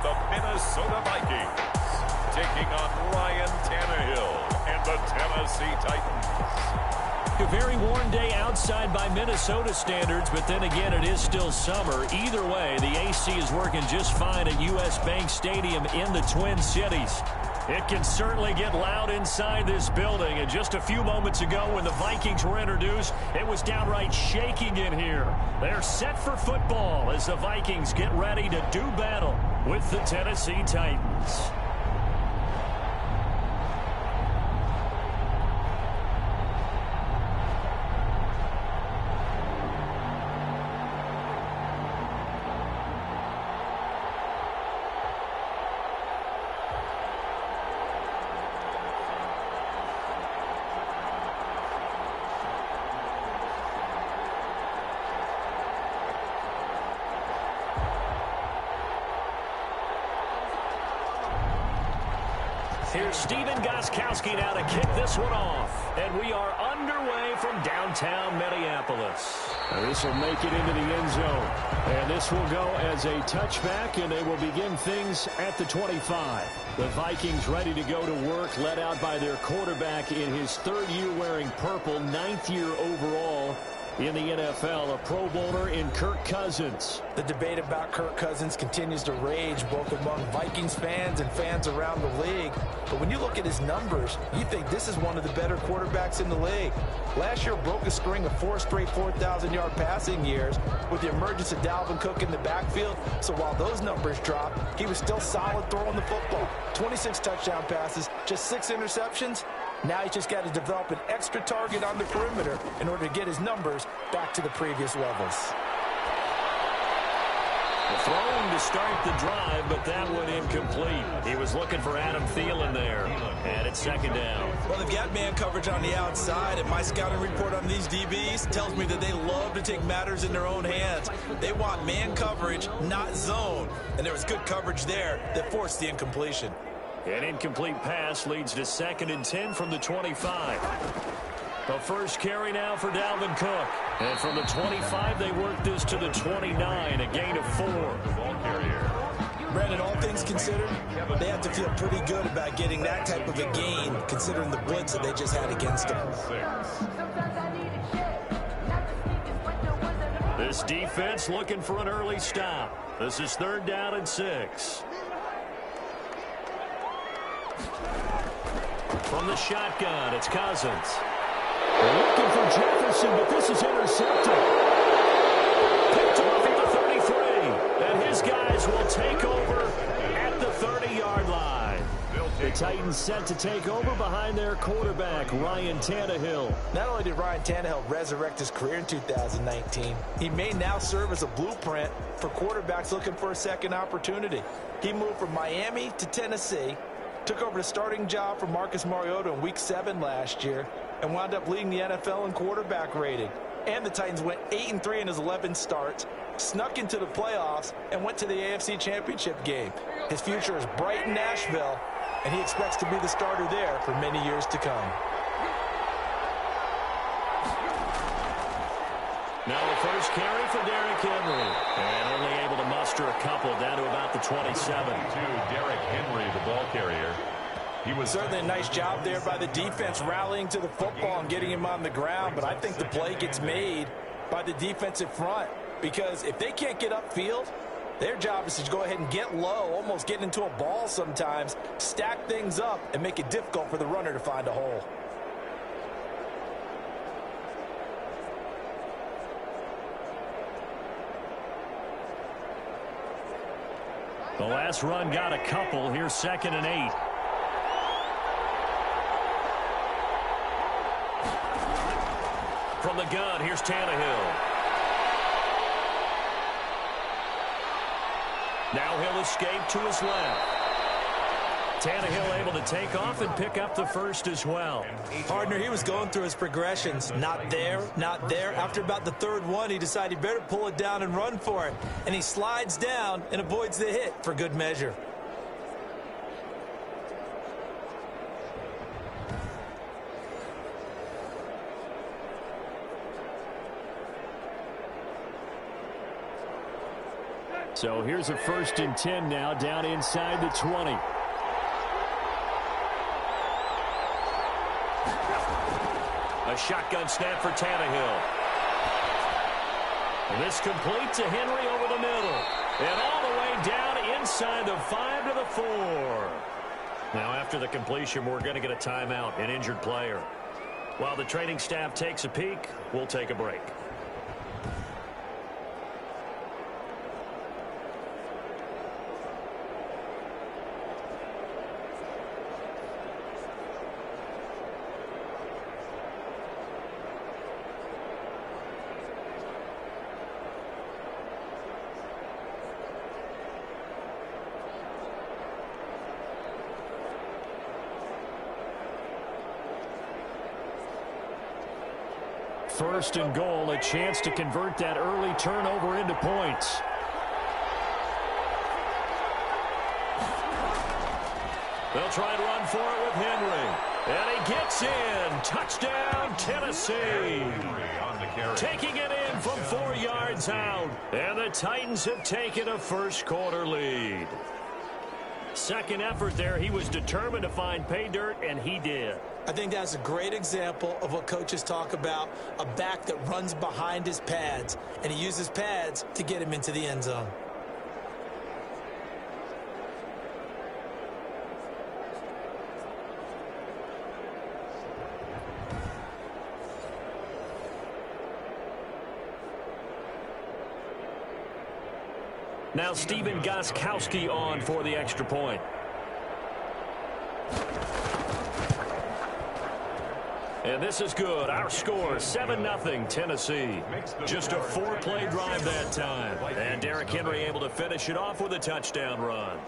the Minnesota Vikings, taking on Ryan Tannehill and the Tennessee Titans. A very warm day outside by Minnesota standards, but then again, it is still summer. Either way, the AC is working just fine at U.S. Bank Stadium in the Twin Cities. It can certainly get loud inside this building, and just a few moments ago when the Vikings were introduced, it was downright shaking in here. They're set for football as the Vikings get ready to do battle with the Tennessee Titans. Here's Steven Gostkowski now to kick this one off. And we are underway from downtown Minneapolis. This will make it into the end zone. And this will go as a touchback, and they will begin things at the 25. The Vikings ready to go to work, led out by their quarterback in his third year wearing purple, 9th year overall in the NFL, a Pro Bowler in Kirk Cousins. The debate about Kirk Cousins continues to rage both among Vikings fans and fans around the league. But when you look at his numbers, you think this is one of the better quarterbacks in the league. Last year broke a string of 4 straight 4,000-yard passing years with the emergence of Dalvin Cook in the backfield. So while those numbers dropped, he was still solid throwing the football. 26 touchdown passes, just 6 interceptions. Now he's just got to develop an extra target on the perimeter in order to get his numbers back to the previous levels. Throwing to start the drive, but that one incomplete. He was looking for Adam Thielen there, and it's second down. Well, they've got man coverage on the outside, and my scouting report on these DBs tells me that they love to take matters in their own hands. They want man coverage, not zone, and there was good coverage there that forced the incompletion. An incomplete pass leads to 2nd and 10 from the 25. The first carry now for Dalvin Cook. And from the 25, they work this to the 29, a gain of 4. Ball carrier. Brandon, all things considered, they have to feel pretty good about getting that type of a gain, considering the blitz that they just had against them. This defense looking for an early stop. This is 3rd down and 6. From the shotgun, it's Cousins. Looking for Jefferson, but this is intercepted. Picked off at the 33. And his guys will take over at the 30-yard line. The Titans set to take over behind their quarterback, Ryan Tannehill. Not only did Ryan Tannehill resurrect his career in 2019, he may now serve as a blueprint for quarterbacks looking for a second opportunity. He moved from Miami to Tennessee, took over the starting job from Marcus Mariota in Week 7 last year, and wound up leading the NFL in quarterback rating. And the Titans went 8-3 in his 11 starts, snuck into the playoffs, and went to the AFC Championship game. His future is bright in Nashville, and he expects to be the starter there for many years to come. Now the first carry for Derrick Henry. And only able to muster a couple down to about the 27. Derrick Henry, the ball carrier. He was certainly a nice job there by the defense rallying to the football and getting him on the ground, but I think the play gets made by the defensive front because if they can't get upfield, their job is to go ahead and get low, almost get into a ball sometimes, stack things up, and make it difficult for the runner to find a hole. The last run got a couple. Here's 2nd and 8. From the gun, here's Tannehill. Now he'll escape to his left. Tannehill able to take off and pick up the first as well. Partner, he was going through his progressions. Not there, not there. After about the 3rd one, he decided he better pull it down and run for it. And he slides down and avoids the hit for good measure. So here's a 1st and 10 now, down inside the 20. A shotgun snap for Tannehill. And this complete to Henry over the middle. And all the way down inside the 5 to the 4. Now after the completion, we're going to get a timeout, an injured player. While the training staff takes a peek, we'll take a break. First and goal, a chance to convert that early turnover into points. They'll try and run for it with Henry. And he gets in. Touchdown, Tennessee. Taking it in from 4 yards out. And the Titans have taken a first-quarter lead. Second effort there, he was determined to find pay dirt, and he did. I think that's a great example of what coaches talk about, a back that runs behind his pads, and he uses pads to get him into the end zone. Now Stephen Gostkowski on for the extra point. And this is good. Our score, 7-0 Tennessee. Just a 4-play drive that time. And Derrick Henry able to finish it off with a touchdown run.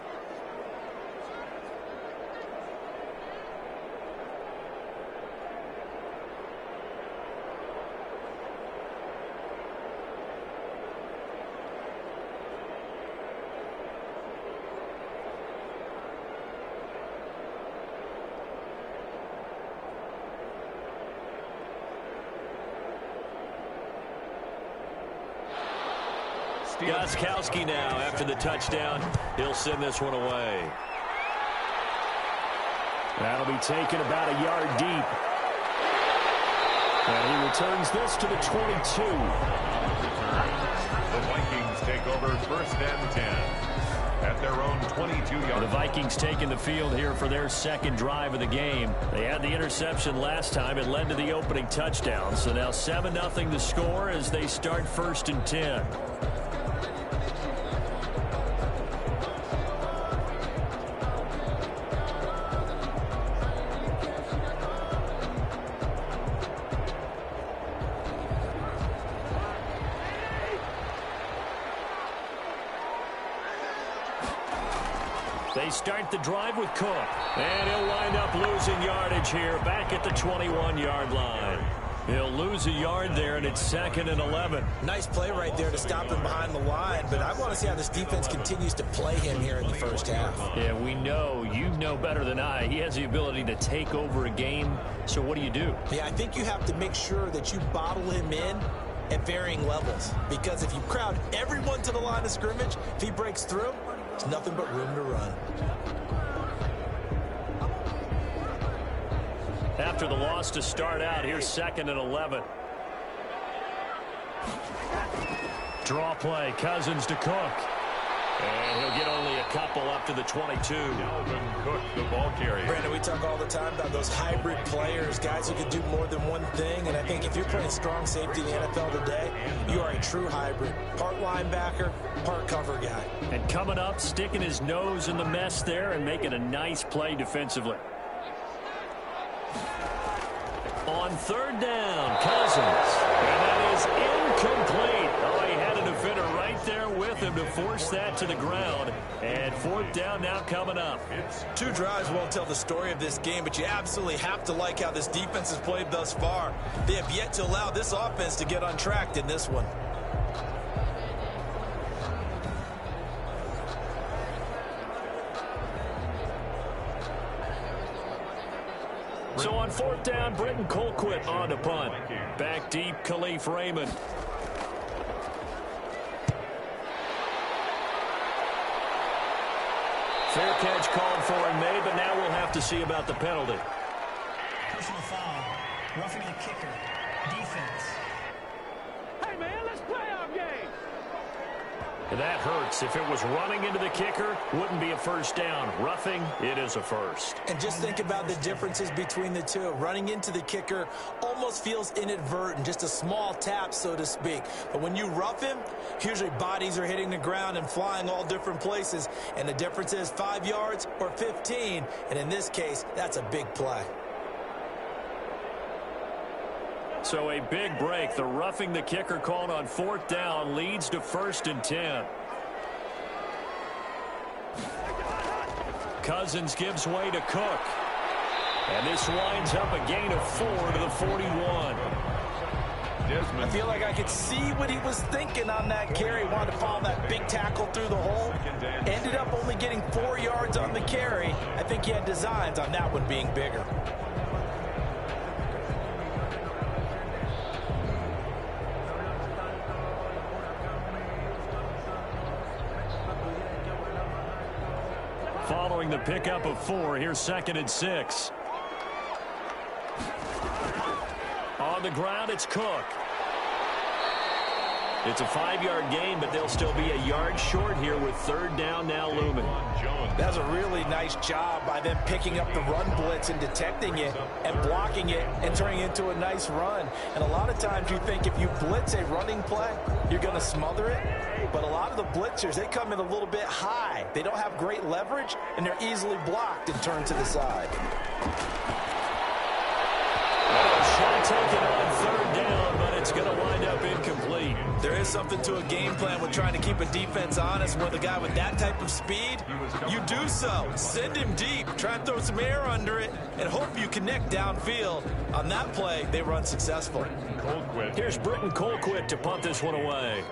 Gostkowski now after the touchdown. He'll send this one away. That'll be taken about a yard deep. And he returns this to the 22. The Vikings take over 1st and 10 at their own 22-yard. The Vikings taking the field here for their second drive of the game. They had the interception last time. It led to the opening touchdown. So now 7-0 the score as they start 1st and 10. They start the drive with Cook. And he'll wind up losing yardage here back at the 21-yard line. He'll lose a yard there, and it's 2nd and 11. Nice play right there to stop him behind the line, but I want to see how this defense continues to play him here in the first half. Yeah, we know, you know better than I, he has the ability to take over a game. So what do you do? Yeah, I think you have to make sure that you bottle him in at varying levels, because if you crowd everyone to the line of scrimmage, if he breaks through, there's nothing but room to run. After the loss to start out, here's 2nd and 11. Draw play, Cousins to Cook. And he'll get only a couple up to the 22. Dalvin Cook, the ball carrier. Brandon, we talk all the time about those hybrid players, guys who can do more than one thing. And I think if you're playing strong safety in the NFL today, you are a true hybrid. Part linebacker, part cover guy. And coming up, sticking his nose in the mess there and making a nice play defensively. On 3rd down, Cousins. And that is incomplete. Oh, he had a defender right there with him to force that to the ground. And 4th down now coming up. 2 drives won't tell the story of this game, but you absolutely have to like how this defense has played thus far. They have yet to allow this offense to get untracked in this one. So on 4th down, Britton Colquitt on to punt. Back deep, Khalif Raymond. Fair catch called for and made, but now we'll have to see about the penalty. Personal foul. Roughing the kicker. Defense. Hey, man, let's play our game. And that hurts. If it was running into the kicker, wouldn't be a first down. Roughing, it is a first. And just think about the differences between the two. Running into the kicker almost feels inadvertent, just a small tap, so to speak. But when you rough him, usually bodies are hitting the ground and flying all different places. And the difference is 5 yards or 15. And in this case, that's a big play. So a big break. The roughing the kicker called on 4th down leads to 1st and 10. Cousins gives way to Cook. And this winds up a gain of 4 to the 41. I feel like I could see what he was thinking on that carry. He wanted to follow that big tackle through the hole. Ended up only getting 4 yards on the carry. I think he had designs on that one being bigger. Following the pickup of 4, here's 2nd and 6. On the ground, it's Cook. It's a 5-yard gain, but they'll still be a yard short here with 3rd down now looming. That's a really nice job by them picking up the run blitz and detecting it and blocking it and turning it into a nice run. And a lot of times you think if you blitz a running play, you're going to smother it. But a lot of the blitzers, they come in a little bit high. They don't have great leverage, and they're easily blocked and turned to the side. Shot taken on 3rd down, but it's going to wind up incomplete. There is something to a game plan with trying to keep a defense honest. With a guy with that type of speed, you do so. Send him deep. Try and throw some air under it and hope you connect downfield. On that play, they run successful. Here's Britton Colquitt to punt this one away.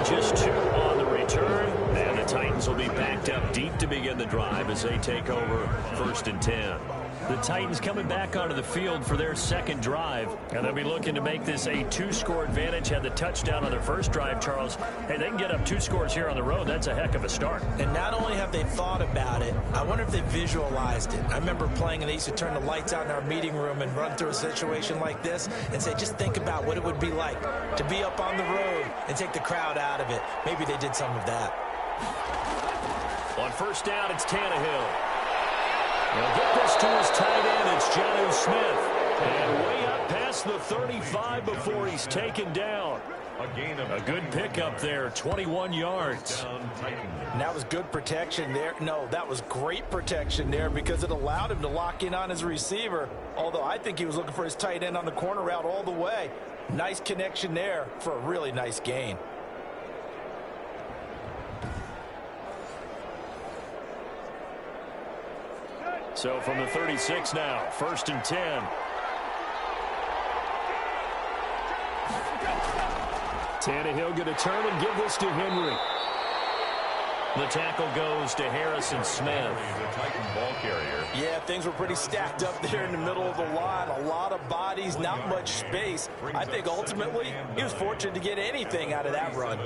Just 2 on the return, and the Titans will be backed up deep to begin the drive as they take over 1st and 10. The Titans coming back onto the field for their 2nd drive, and they'll be looking to make this a 2-score advantage. Had the touchdown on their first drive, Charles. Hey, they can get up 2 scores here on the road. That's a heck of a start. And not only have they thought about it, I wonder if they visualized it. I remember playing, and they used to turn the lights out in our meeting room and run through a situation like this and say, just think about what it would be like to be up on the road and take the crowd out of it. Maybe they did some of that. On 1st down, it's Tannehill. He'll get this to his tight end. It's Jonnu Smith. And way up past the 35 before he's taken down. A good pickup there, 21 yards. And that was good protection there. No, that was great protection there because it allowed him to lock in on his receiver. Although I think he was looking for his tight end on the corner route all the way. Nice connection there for a really nice gain. So from the 36 now, 1st and 10. Tannehill going to turn and give this to Henry. The tackle goes to Harrison Smith. The Titan ball carrier. Yeah, things were pretty stacked up there in the middle of the line. A lot of bodies, not much space. I think ultimately he was fortunate to get anything out of that run.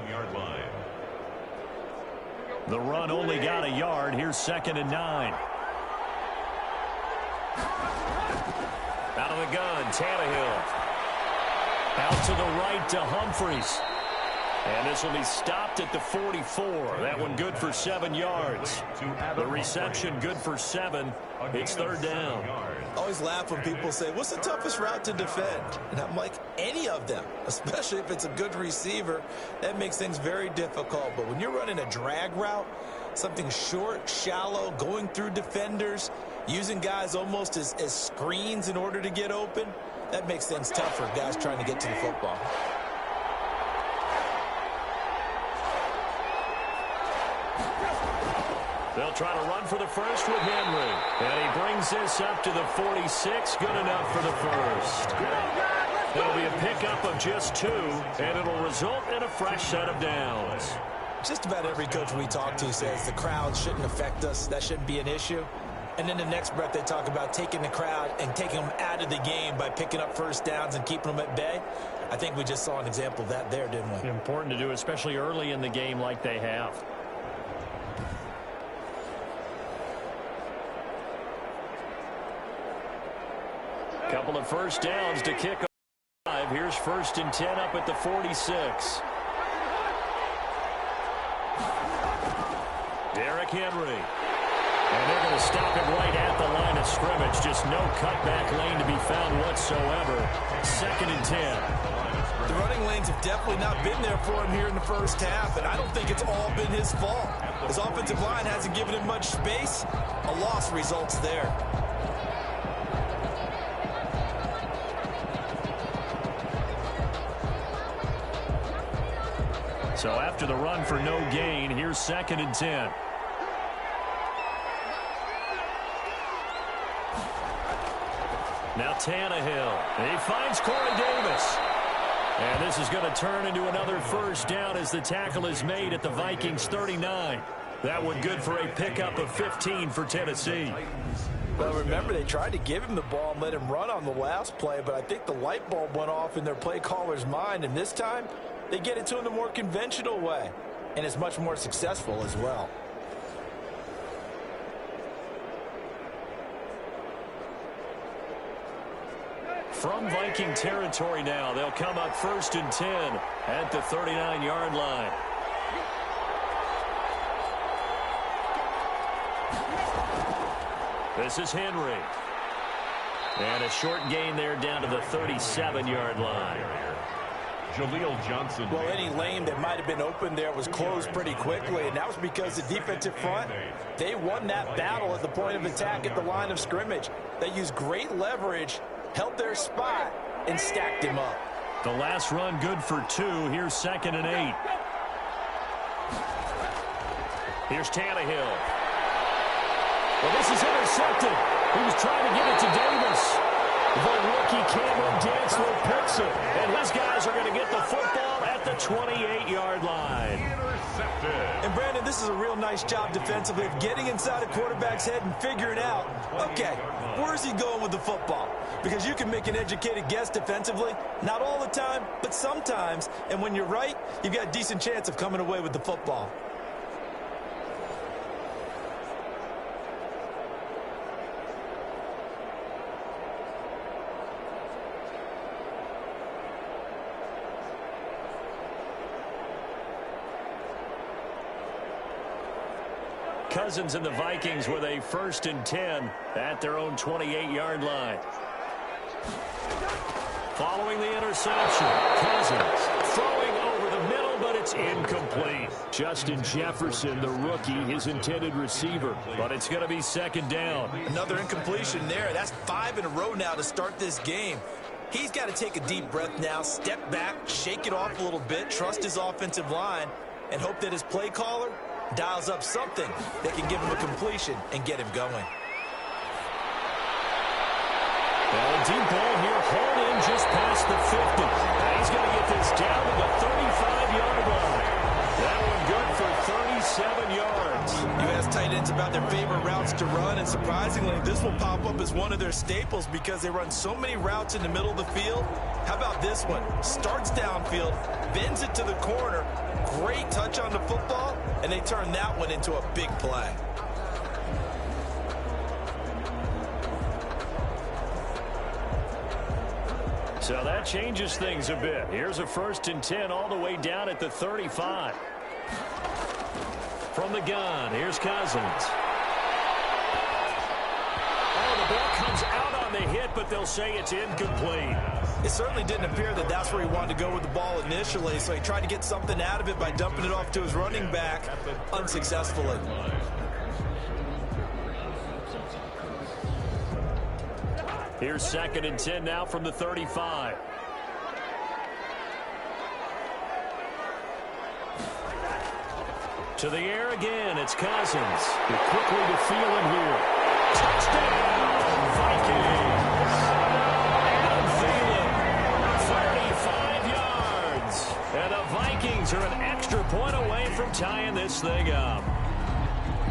The run only got a yard. Here's 2nd and 9. Out of the gun, Tannehill. Out to the right to Humphries. And this will be stopped at the 44. That one good for 7 yards. The reception good for 7. It's 3rd down. I always laugh when people say, what's the toughest route to defend? And I'm like, any of them, especially if it's a good receiver. That makes things very difficult. But when you're running a drag route, something short, shallow, going through defenders, using guys almost as screens in order to get open, that makes things tough for guys trying to get to the football. They'll try to run for the first with Henry. And he brings this up to the 46. Good enough for the first. It'll be a pickup of just 2, and it'll result in a fresh set of downs. Just about every coach we talk to says the crowd shouldn't affect us. That shouldn't be an issue. And then the next breath they talk about taking the crowd and taking them out of the game by picking up first downs and keeping them at bay. I think we just saw an example of that there, didn't we? Important to do, especially early in the game like they have. Couple of first downs to kick off. Here's 1st and 10 up at the 46. Derrick Henry. And they're going to stop it right at the line of scrimmage. Just no cutback lane to be found whatsoever. 2nd and 10. The running lanes have definitely not been there for him here in the first half, and I don't think it's all been his fault. His offensive line hasn't given him much space. A loss results there. So after the run for no gain, here's 2nd and 10. Now Tannehill. He finds Corey Davis. And this is going to turn into another first down as the tackle is made at the Vikings 39. That one good for a pickup of 15 for Tennessee. Well, remember, they tried to give him the ball and let him run on the last play, but I think the light bulb went off in their play caller's mind, and this time they get it to him the more conventional way, and it's much more successful as well. From Viking territory now, they'll come up 1st and 10 at the 39-yard line. This is Henry. And a short gain there down to the 37-yard line. Jaleel Johnson. Well, any lane that might have been open there was closed pretty quickly, and that was because the defensive front, they won that battle at the point of attack at the line of scrimmage. They used great leverage, held their spot, and stacked him up. The last run good for 2. Here's 2nd and 8. Here's Tannehill. Well, this is intercepted. He was trying to give it to Davis. The rookie Cameron Dantzler picks it. And his guys are going to get the football at the 28-yard line. And, Brandon, this is a real nice job defensively of getting inside a quarterback's head and figuring out, okay, where's he going with the football? Because you can make an educated guess defensively. Not all the time, but sometimes. And when you're right, you've got a decent chance of coming away with the football. Cousins and the Vikings with a 1st and 10 at their own 28-yard line. Following the interception, Cousins throwing over the middle, but it's incomplete. Justin Jefferson, the rookie, his intended receiver, but it's going to be 2nd down. Another incompletion there. That's 5 in a row now to start this game. He's got to take a deep breath now, step back, shake it off a little bit, trust his offensive line, and hope that his play caller dials up something that can give him a completion and get him going. Well, a deep ball here, hauled in just past the 50. Now he's going to get this down to the 35-yard line. That one good for 37 yards. You ask tight ends about their favorite routes to run, and surprisingly, this will pop up as one of their staples because they run so many routes in the middle of the field. How about this one? Starts downfield, bends it to the corner, great touch on the football, and they turn that one into a big play. So that changes things a bit. Here's a 1st and 10 all the way down at the 35. From the gun, here's Cousins. Oh, the ball comes out on the hit, but they'll say it's incomplete. It certainly didn't appear that that's where he wanted to go with the ball initially, so he tried to get something out of it by dumping it off to his running back unsuccessfully. Here's 2nd and 10 now from the 35. To the air again, it's Cousins. They're quickly to Thielen here. Touchdown, Vikings! Adam Thielen, 35 yards. And the Vikings are an extra point away from tying this thing up.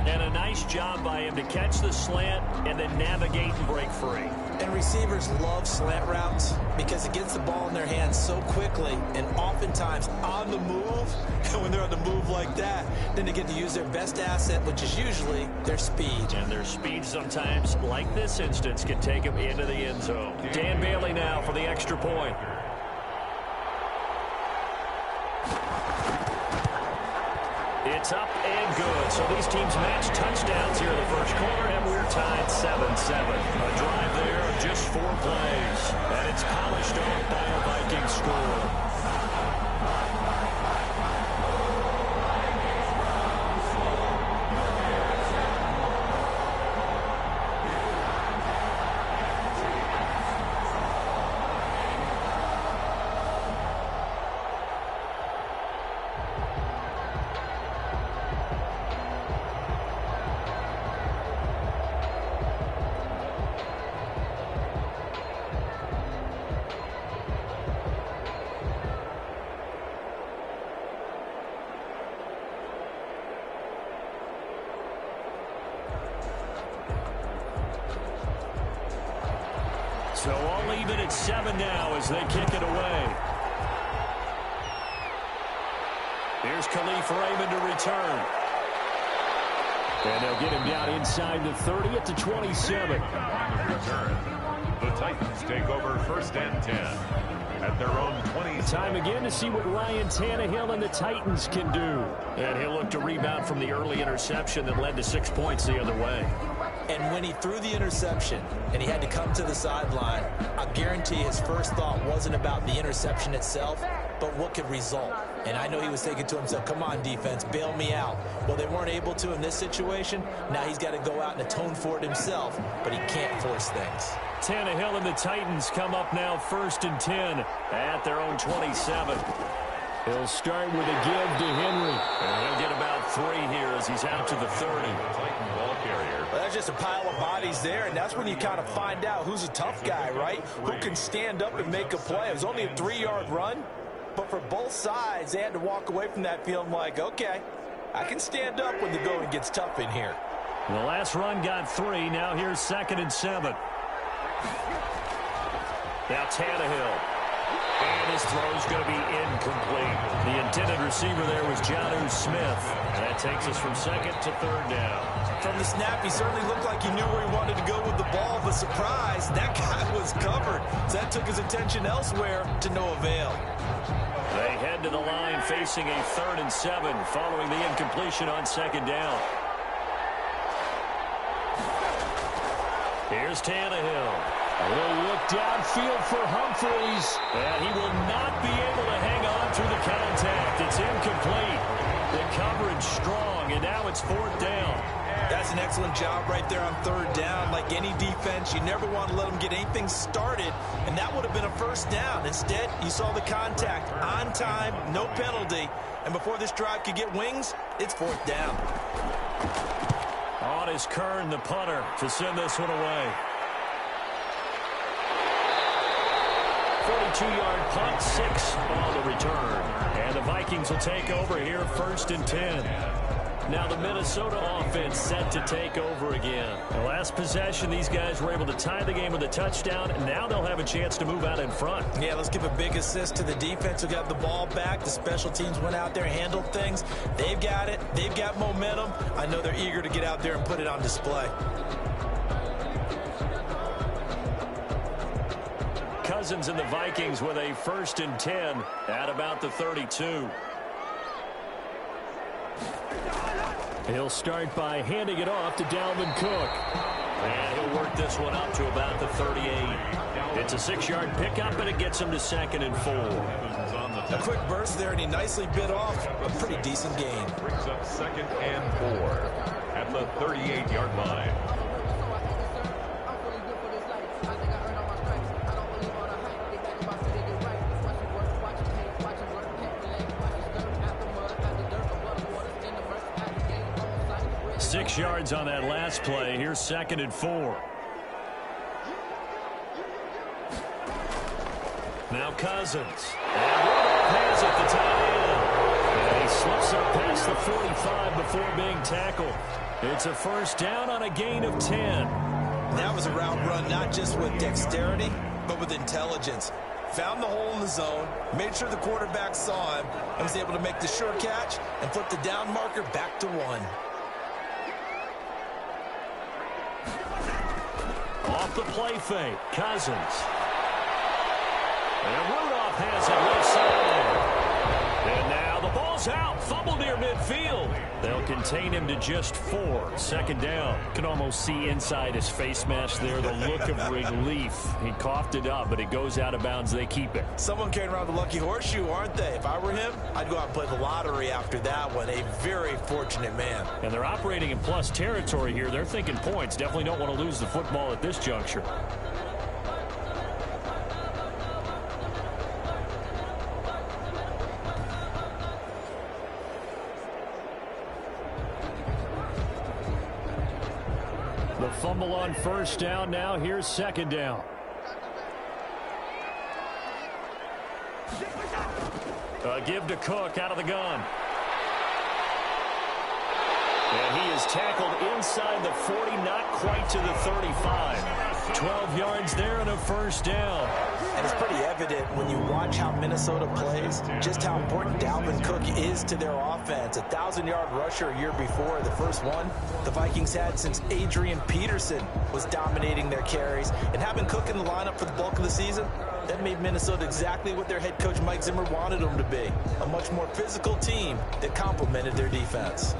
And a nice job by him to catch the slant and then navigate and break free. And receivers love slant routes because it gets the ball in their hands so quickly and oftentimes on the move. And when they're on the move like that, then they get to use their best asset, which is usually their speed. And their speed sometimes, like this instance, can take them into the end zone. Dan Bailey now for the extra point. It's up and good. So these teams match touchdowns here in the first quarter, and we're tied 7-7. A drive there of just 4 plays. And it's polished off by a Vikings score. So all even at 7 now as they kick it away. Here's Khalif Raymond to return. And they'll get him down inside the 30 at the 27. Return. The Titans take over 1st and 10 at their own 20. Time again to see what Ryan Tannehill and the Titans can do. And he'll look to rebound from the early interception that led to 6 points the other way. And when he threw the interception and he had to come to the sideline, I guarantee his first thought wasn't about the interception itself, but what could result. And I know he was thinking to himself, come on, defense, bail me out. Well, they weren't able to in this situation. Now he's got to go out and atone for it himself, but he can't force things. Tannehill and the Titans come up now 1st and 10 at their own 27. He'll start with a give to Henry. And he'll get about 3 here as he's out to the 30. Titan ball carrier. Well, that's just a pile of bodies there, and that's when you kind of find out who's a tough guy, right? Who can stand up and make a play. It was only a 3-yard run, but for both sides, they had to walk away from that feeling like, okay, I can stand up when the going gets tough in here. The last run got 3. Now here's 2nd and 7. Now Tannehill. And his throw's going to be incomplete. The intended receiver there was Jonnu Smith. And that takes us from 2nd to 3rd down. From the snap, he certainly looked like he knew where he wanted to go with the ball, but surprise, that guy was covered. So that took his attention elsewhere to no avail. They head to the line facing a 3rd and 7 following the incompletion on 2nd down. Here's Tannehill. A little look downfield for Humphreys. And he will not be able to hang on through the contact. It's incomplete. The coverage strong, and now it's 4th down. That's an excellent job right there on 3rd down. Like any defense, you never want to let them get anything started, and that would have been a 1st down. Instead, you saw the contact on time, no penalty, and before this drive could get wings, it's 4th down. On is Kern, the punter, to send this one away. 42-yard punt, 6 on the return. And the Vikings will take over here 1st and 10. Now the Minnesota offense set to take over again. The last possession, these guys were able to tie the game with a touchdown, and now they'll have a chance to move out in front. Yeah, let's give a big assist to the defense who got the ball back. The special teams went out there, handled things. They've got it. They've got momentum. I know they're eager to get out there and put it on display. Cousins and the Vikings with a 1st and 10 at about the 32. He'll start by handing it off to Dalvin Cook. And he'll work this one up to about the 38. It's a 6-yard pickup, and it gets him to 2nd and 4. A quick burst there, and he nicely bit off a pretty decent gain. Brings up 2nd and 4 at the 38-yard line. Six yards on that last play. Here's 2nd and 4. Now Cousins. And has at the tight end. And he slips up past the 45 before being tackled. It's a first down on a gain of 10. That was a route run not just with dexterity, but with intelligence. Found the hole in the zone, made sure the quarterback saw him, and was able to make the sure catch and flip the down marker back to 1. Off the play fake, Cousins. And Rudolph has it left side. And now the ball's out. Fumble near midfield. They'll contain him to just 4. Second down. Can almost see inside his face mask there the look of relief. He coughed it up, but it goes out of bounds. They keep it. Someone carrying around the lucky horseshoe, aren't they? If I were him, I'd go out and play the lottery after that one. A very fortunate man. And they're operating in plus territory here. They're thinking points. Definitely don't want to lose the football at this juncture. The fumble on first down. Now here's second down. A give to Cook out of the gun. And he is tackled inside the 40, not quite to the 35. 12 yards there and a first down. And it's pretty evident when you watch how Minnesota plays, just how important Dalvin Cook is to their offense. A 1,000-yard rusher a year before, the first one the Vikings had since Adrian Peterson was dominating their carries. And having Cook in the lineup for the bulk of the season, that made Minnesota exactly what their head coach Mike Zimmer wanted them to be. A much more physical team that complemented their defense.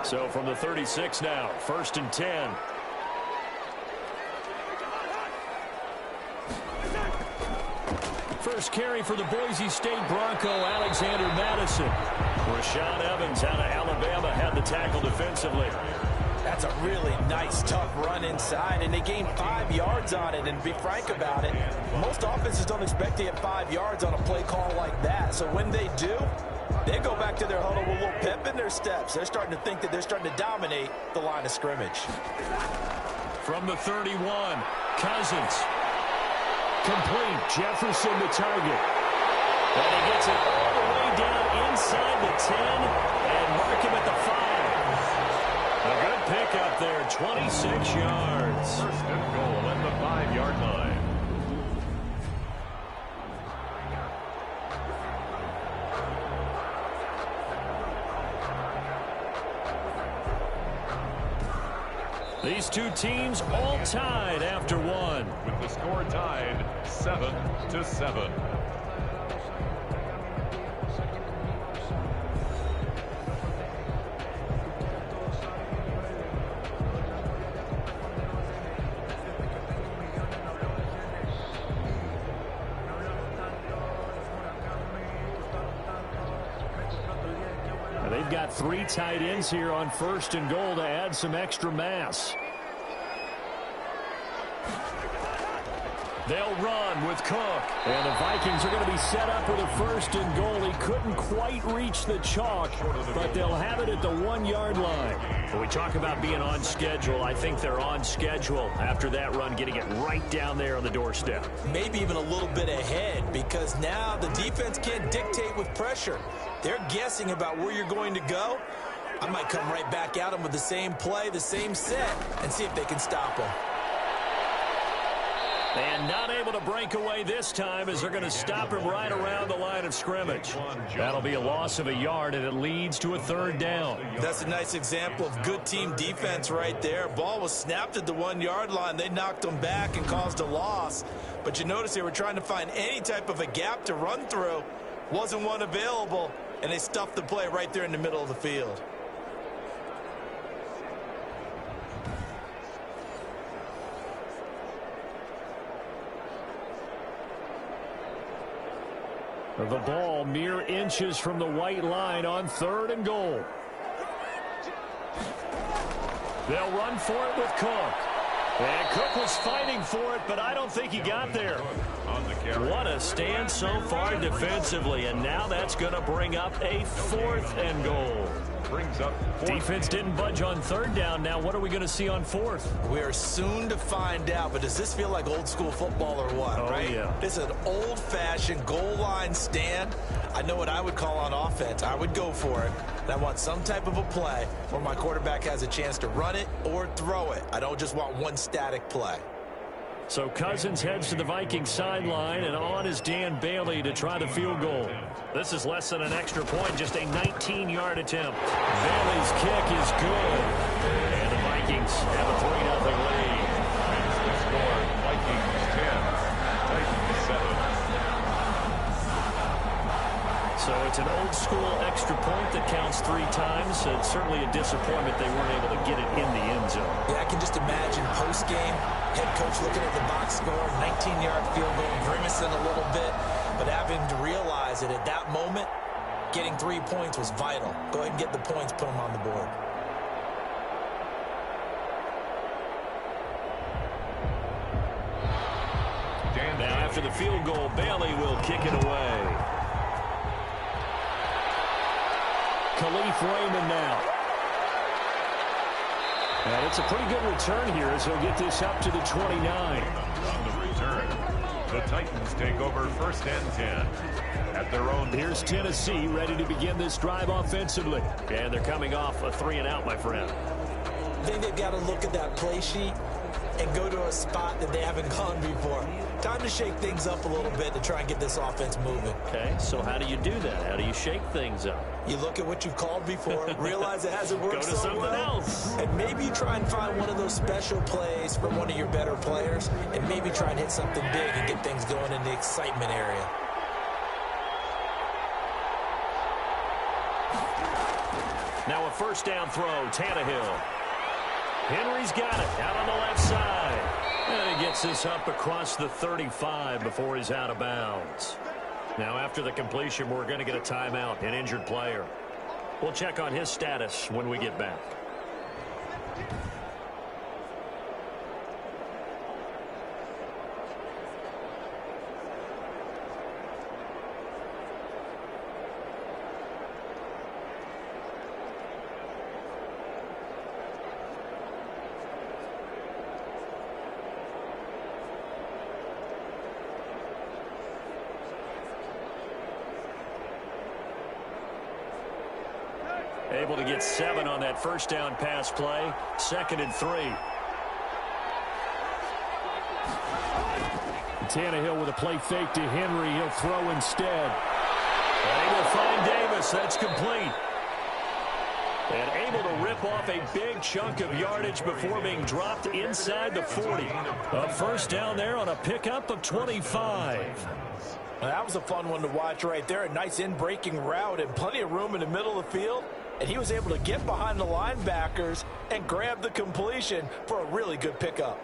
So from the 36 now, 1st and 10. First carry for the Boise State Bronco, Alexander Madison. Rashaan Evans out of Alabama had the tackle defensively. That's a really nice, tough run inside, and they gained 5 yards on it. And to be frank about it, most offenses don't expect to get 5 yards on a play call like that. So when they do, they go back to their huddle with a little pep in their steps. They're starting to think that they're starting to dominate the line of scrimmage. From the 31, Cousins. Complete. Jefferson the target. And he gets it all the way down inside the 10 and mark him at the 5. A good pickup there, 26 yards. First and goal at the 5-yard line. These two teams all tied after one. With the score tied 7-7. They've got 3 tight ends here on 1st and goal to add some extra mass. They'll run with Cook. And the Vikings are going to be set up with a 1st and goal. He couldn't quite reach the chalk, but they'll have it at the 1-yard line. When we talk about being on schedule, I think they're on schedule after that run, getting it right down there on the doorstep. Maybe even a little bit ahead, because now the defense can't dictate with pressure. They're guessing about where you're going to go. I might come right back at them with the same play, the same set, and see if they can stop them. And not able to break away this time as they're going to stop him right around the line of scrimmage. That'll be a loss of a yard, and it leads to a 3rd down. That's a nice example of good team defense right there. Ball was snapped at the 1-yard line. They knocked them back and caused a loss. But you notice they were trying to find any type of a gap to run through. Wasn't one available, and they stuffed the play right there in the middle of the field. The ball mere inches from the white line on 3rd and goal. They'll run for it with Cook. And Cook was fighting for it, but I don't think he got there. on the carry. What a stand so far defensively, and now that's going to bring up a 4th and goal. Brings up 4th. Defense didn't budge on 3rd down. Now what are we going to see on 4th? We are soon to find out, but does this feel like old school football or what, right? Yeah. This is an old-fashioned goal line stand. I know what I would call on offense. I would go for it. And I want some type of a play where my quarterback has a chance to run it or throw it. I don't just want one static play. So Cousins heads to the Vikings sideline, and on is Dan Bailey to try the field goal. This is less than an extra point, just a 19-yard attempt. Bailey's kick is good. And the Vikings have a 3-0 lead. That's the score. Vikings 10, Titans 7. So it's an old-school extra point that counts 3 times. It's certainly a disappointment they weren't able to get it in the end zone. Yeah, I can just imagine post-game, head coach looking at the box score, 19-yard field goal, grimacing a little bit, but having to realize that at that moment, getting 3 points was vital. Go ahead and get the points, put them on the board. Now after the field goal, Bailey will kick it away. Khalif Raymond now. And it's a pretty good return here as he'll get this up to the 29. On the return, the Titans take over 1st and 10 at their own. Here's Tennessee ready to begin this drive offensively. And they're coming off a 3-and-out, my friend. I think they've got to look at that play sheet and go to a spot that they haven't gone before. Time to shake things up a little bit to try and get this offense moving. Okay, so how do you do that? How do you shake things up? You look at what you've called before, realize it hasn't worked Go to so something well, else. and maybe you try and find one of those special plays from one of your better players, and maybe try and hit something big and get things going in the excitement area. Now a 1st down throw, Tannehill. Henry's got it out on the left side. And he gets this up across the 35 before he's out of bounds. Now after the completion, we're going to get a timeout, an injured player. We'll check on his status when we get back. Able to get 7 on that 1st down pass play. 2nd and 3. Tannehill with a play fake to Henry. He'll throw instead. And will find Davis. That's complete. And able to rip off a big chunk of yardage before being dropped inside the 40. A 1st down there on a pickup of 25. Well, that was a fun one to watch right there. A nice in-breaking route and plenty of room in the middle of the field. And he was able to get behind the linebackers and grab the completion for a really good pickup.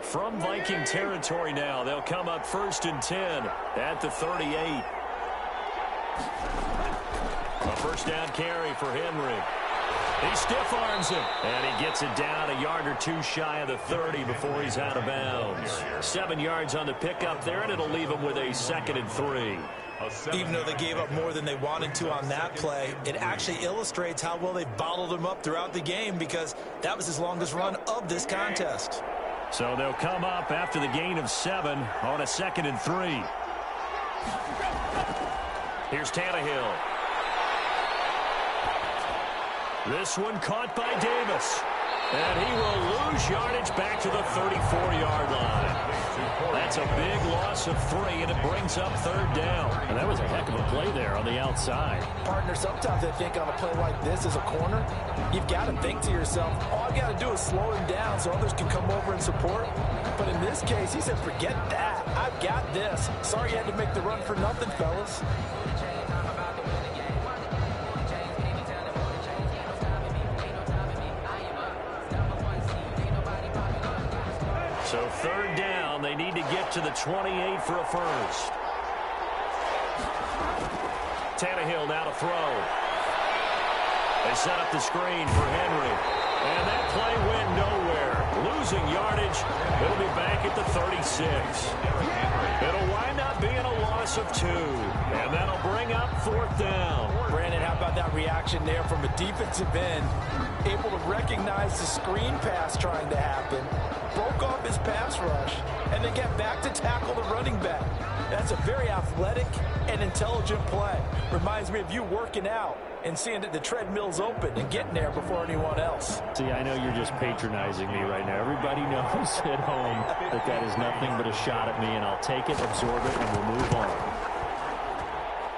From Viking territory now, they'll come up 1st and 10 at the 38. A 1st down carry for Henry. He stiff arms him, and he gets it down a yard or 2 shy of the 30 before he's out of bounds. 7 yards on the pickup there, and it'll leave him with a 2nd and 3. Even though they gave up more than they wanted to on that play, it actually illustrates how well they bottled him up throughout the game, because that was his longest run of this contest. So they'll come up after the gain of 7 on a 2nd and 3. Here's Tannehill. This one caught by Davis. And he will lose yardage back to the 34-yard line. That's a big loss of 3, and it brings up 3rd down. And that was a heck of a play there on the outside. Partner, sometimes I think on a play like this as a corner, you've got to think to yourself, all I've got to do is slow him down so others can come over and support. But in this case, he said, forget that. I've got this. Sorry you had to make the run for nothing, fellas. So 3rd down, they need to get to the 28 for a 1st. Tannehill now to throw. They set up the screen for Henry. And that play went nowhere. Losing yardage. It'll be back at the 36. It'll wind up being a loss of 2. And that'll bring up 4th down. Brandon, how about that reaction there from a defensive end? Able to recognize the screen pass trying to happen. Broke off his pass rush. And then get back to tackle the running back. That's a very athletic and intelligent play. Reminds me of you working out and seeing that the treadmill's open and getting there before anyone else. See, I know you're just patronizing me right now. Everybody knows at home that that is nothing but a shot at me, and I'll take it, absorb it, and we'll move on.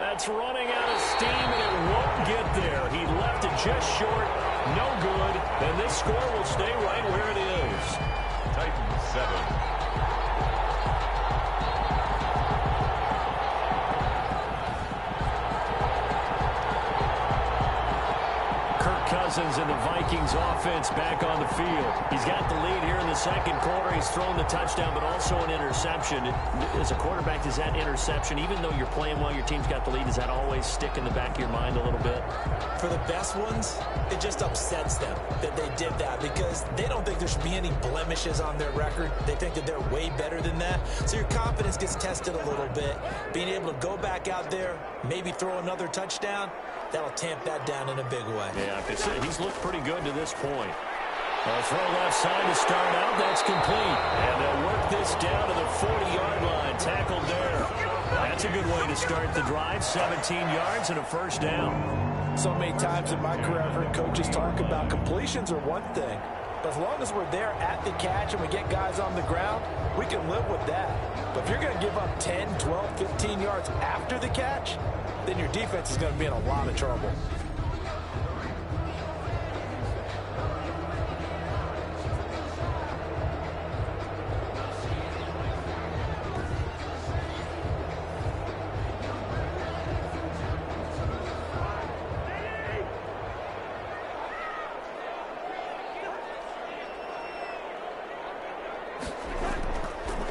That's running out of steam, and it won't get there. He left it just short. No good. And this score will stay right where it is. Titans 7. Kirk Cousins and the Vikings offense back on the field. He's got the lead here in the second quarter. He's thrown the touchdown, but also an interception. As a quarterback, is that interception, even though you're playing while your team's got the lead, does that always stick in the back of your mind a little bit? For the best ones, it just upsets them that they did that because they don't think there should be any blemishes on their record. They think that they're way better than that. So your confidence gets tested a little bit. Being able to go back out there, maybe throw another touchdown, that'll tamp that down in a big way. Yeah, like I said, he's looked pretty good to this point. A throw left side to start out. That's complete. And they'll work this down to the 40-yard line. Tackled there. That's a good way to start the drive. 17 yards and a first down. So many times in my career I've heard coaches talk about completions are one thing. But as long as we're there at the catch and we get guys on the ground, we can live with that. But if you're going to give up 10, 12, 15 yards after the catch, then your defense is going to be in a lot of trouble.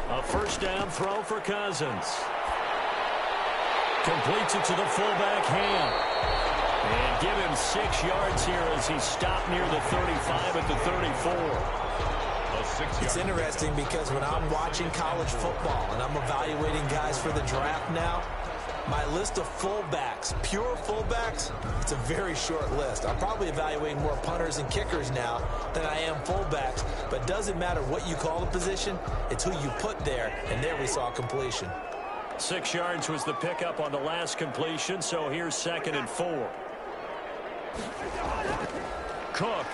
A first down throw for Cousins. Completes it to the fullback Ham. And give him 6 yards here as he stopped near the 35 at the 34. It's interesting because when I'm watching college football and I'm evaluating guys for the draft now, my list of fullbacks, pure fullbacks, it's a very short list. I'm probably evaluating more punters and kickers now than I am fullbacks, but it doesn't matter what you call the position, it's who you put there, and there we saw completion. 6 yards was the pickup on the last completion, so here's 2nd and 4. Cook.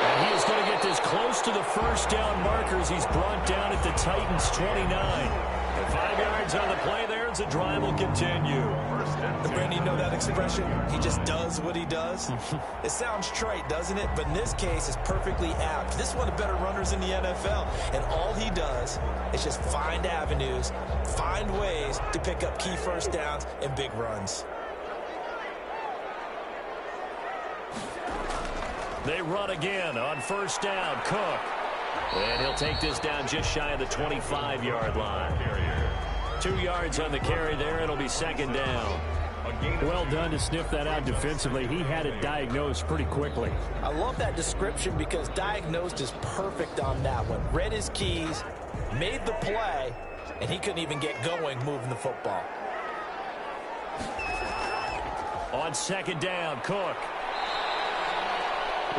And he is going to get this close to the first down markers. He's brought down at the Titans' 29. And 5 yards on the play there as the drive will continue. Brandon, you know that expression? He just does what he does. It sounds trite, doesn't it? But in this case, it's perfectly apt. This is one of the better runners in the NFL. And all he does is just find avenues, find ways to pick up key first downs and big runs. They run again on first down. Cook. And he'll take this down just shy of the 25-yard line. 2 yards on the carry there. It'll be 2nd down. Well done to sniff that out defensively. He had it diagnosed pretty quickly. I love that description because diagnosed is perfect on that one. Read his keys, made the play, and he couldn't even get going moving the football. On 2nd down, Cook.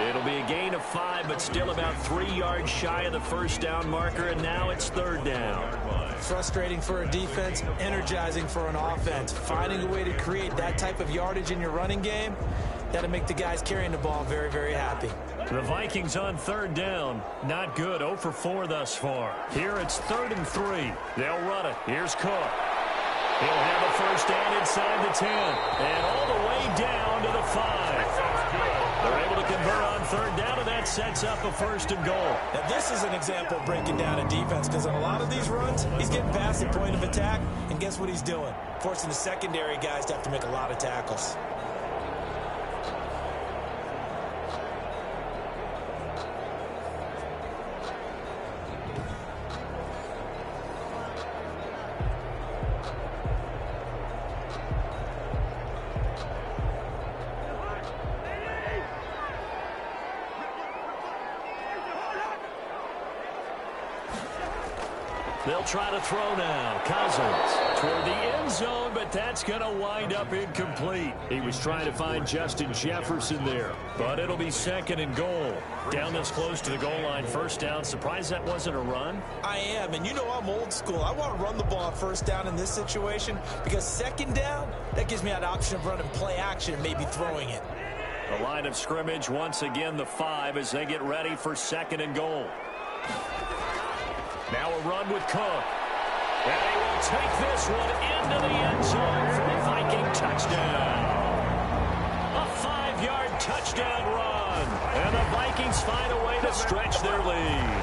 It'll be a gain of 5, but still about 3 yards shy of the first down marker, and now it's 3rd down. Frustrating for a defense, energizing for an offense. Finding a way to create that type of yardage in your running game, that'll make the guys carrying the ball very, very happy. The Vikings on 3rd down. Not good. 0 for 4 thus far. Here it's 3rd and 3. They'll run it. Here's Cook. He'll have a first down inside the 10. And all the way down to the 5. They're able to convert on 3rd down, and that sets up a 1st and goal. Now, this is an example of breaking down a defense because on a lot of these runs, he's getting past the point of attack, and guess what he's doing? Forcing the secondary guys to have to make a lot of tackles. They'll try to throw now. Cousins toward the end zone, but that's going to wind up incomplete. He was trying to find Justin Jefferson there, but it'll be 2nd and goal. Down this close to the goal line, 1st down. Surprised that wasn't a run? I am, and you know I'm old school. I want to run the ball on 1st down in this situation because 2nd down, that gives me an option of running play action and maybe throwing it. The line of scrimmage once again the 5 as they get ready for 2nd and goal. Now a run with Cook. And he will take this one into the end zone for a Viking touchdown. A 5-yard touchdown run. And the Vikings find a way to stretch their lead.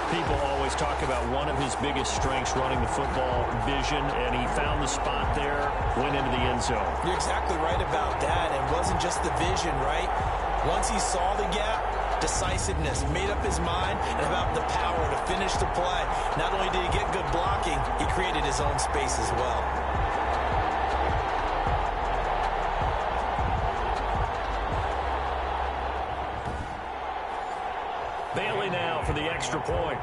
People always talk about one of his biggest strengths running the football, vision, and he found the spot there, went into the end zone. You're exactly right about that. It wasn't just the vision, right? Once he saw the gap, decisiveness, made up his mind, and about the power to finish the play. Not only did he get good blocking, he created his own space as well. Bailey now for the extra point.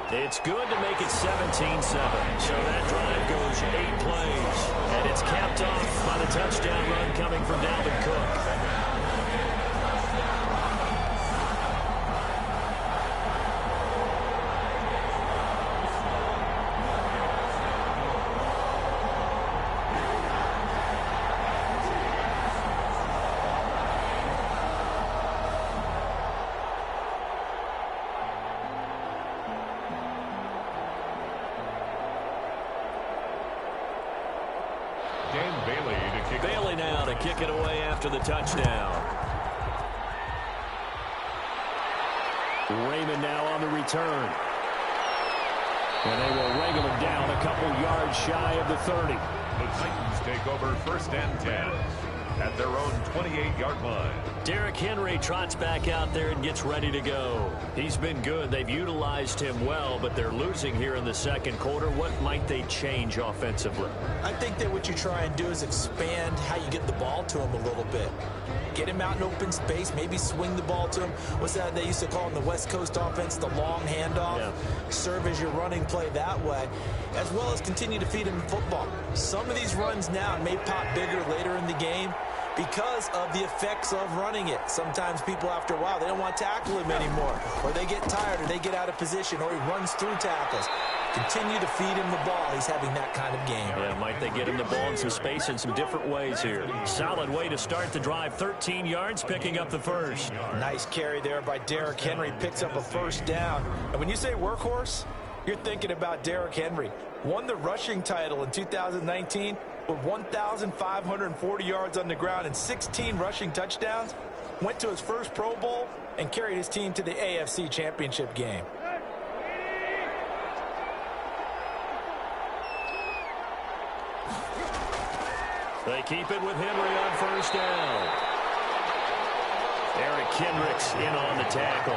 It's good to make it 17-7. So that drive goes 8 plays. And it's capped off by the touchdown run coming from Dalvin Cook. Bailey now to kick it away after the touchdown. Raymond now on the return. And they will wrangle him down a couple yards shy of the 30. The Titans take over 1st and 10 at their own 28-yard line. Derrick Henry trots back out there and gets ready to go. He's been good. They've utilized him well, but they're losing here in the 2nd quarter. What might they change offensively? I think that what you try and do is expand how you get the ball to him a little bit. Get him out in open space, maybe swing the ball to him. What's that they used to call in the West Coast offense, the long handoff? Yeah. Serve as your running play that way, as well as continue to feed him football. Some of these runs now may pop bigger later in the game because of the effects of running it. Sometimes people, after a while, they don't want to tackle him anymore, or they get tired, or they get out of position, or he runs through tackles. Continue to feed him the ball. He's having that kind of game. Yeah, might they get him the ball in some space in some different ways here. Solid way to start the drive. 13 yards, picking up the 1st. Nice carry there by Derrick Henry. Picks up a 1st down. And when you say workhorse, you're thinking about Derrick Henry. Won the rushing title in 2019 with 1,540 yards on the ground and 16 rushing touchdowns. Went to his first Pro Bowl and carried his team to the AFC Championship game. They keep it with Henry on 1st down. Derrick Henry's in on the tackle.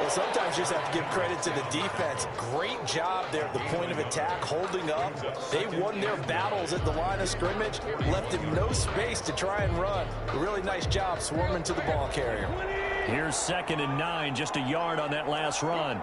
Well, sometimes you just have to give credit to the defense. Great job there at the point of attack, holding up. They won their battles at the line of scrimmage, left him no space to try and run. A really nice job swarming to the ball carrier. Here's 2nd and 9, just a yard on that last run.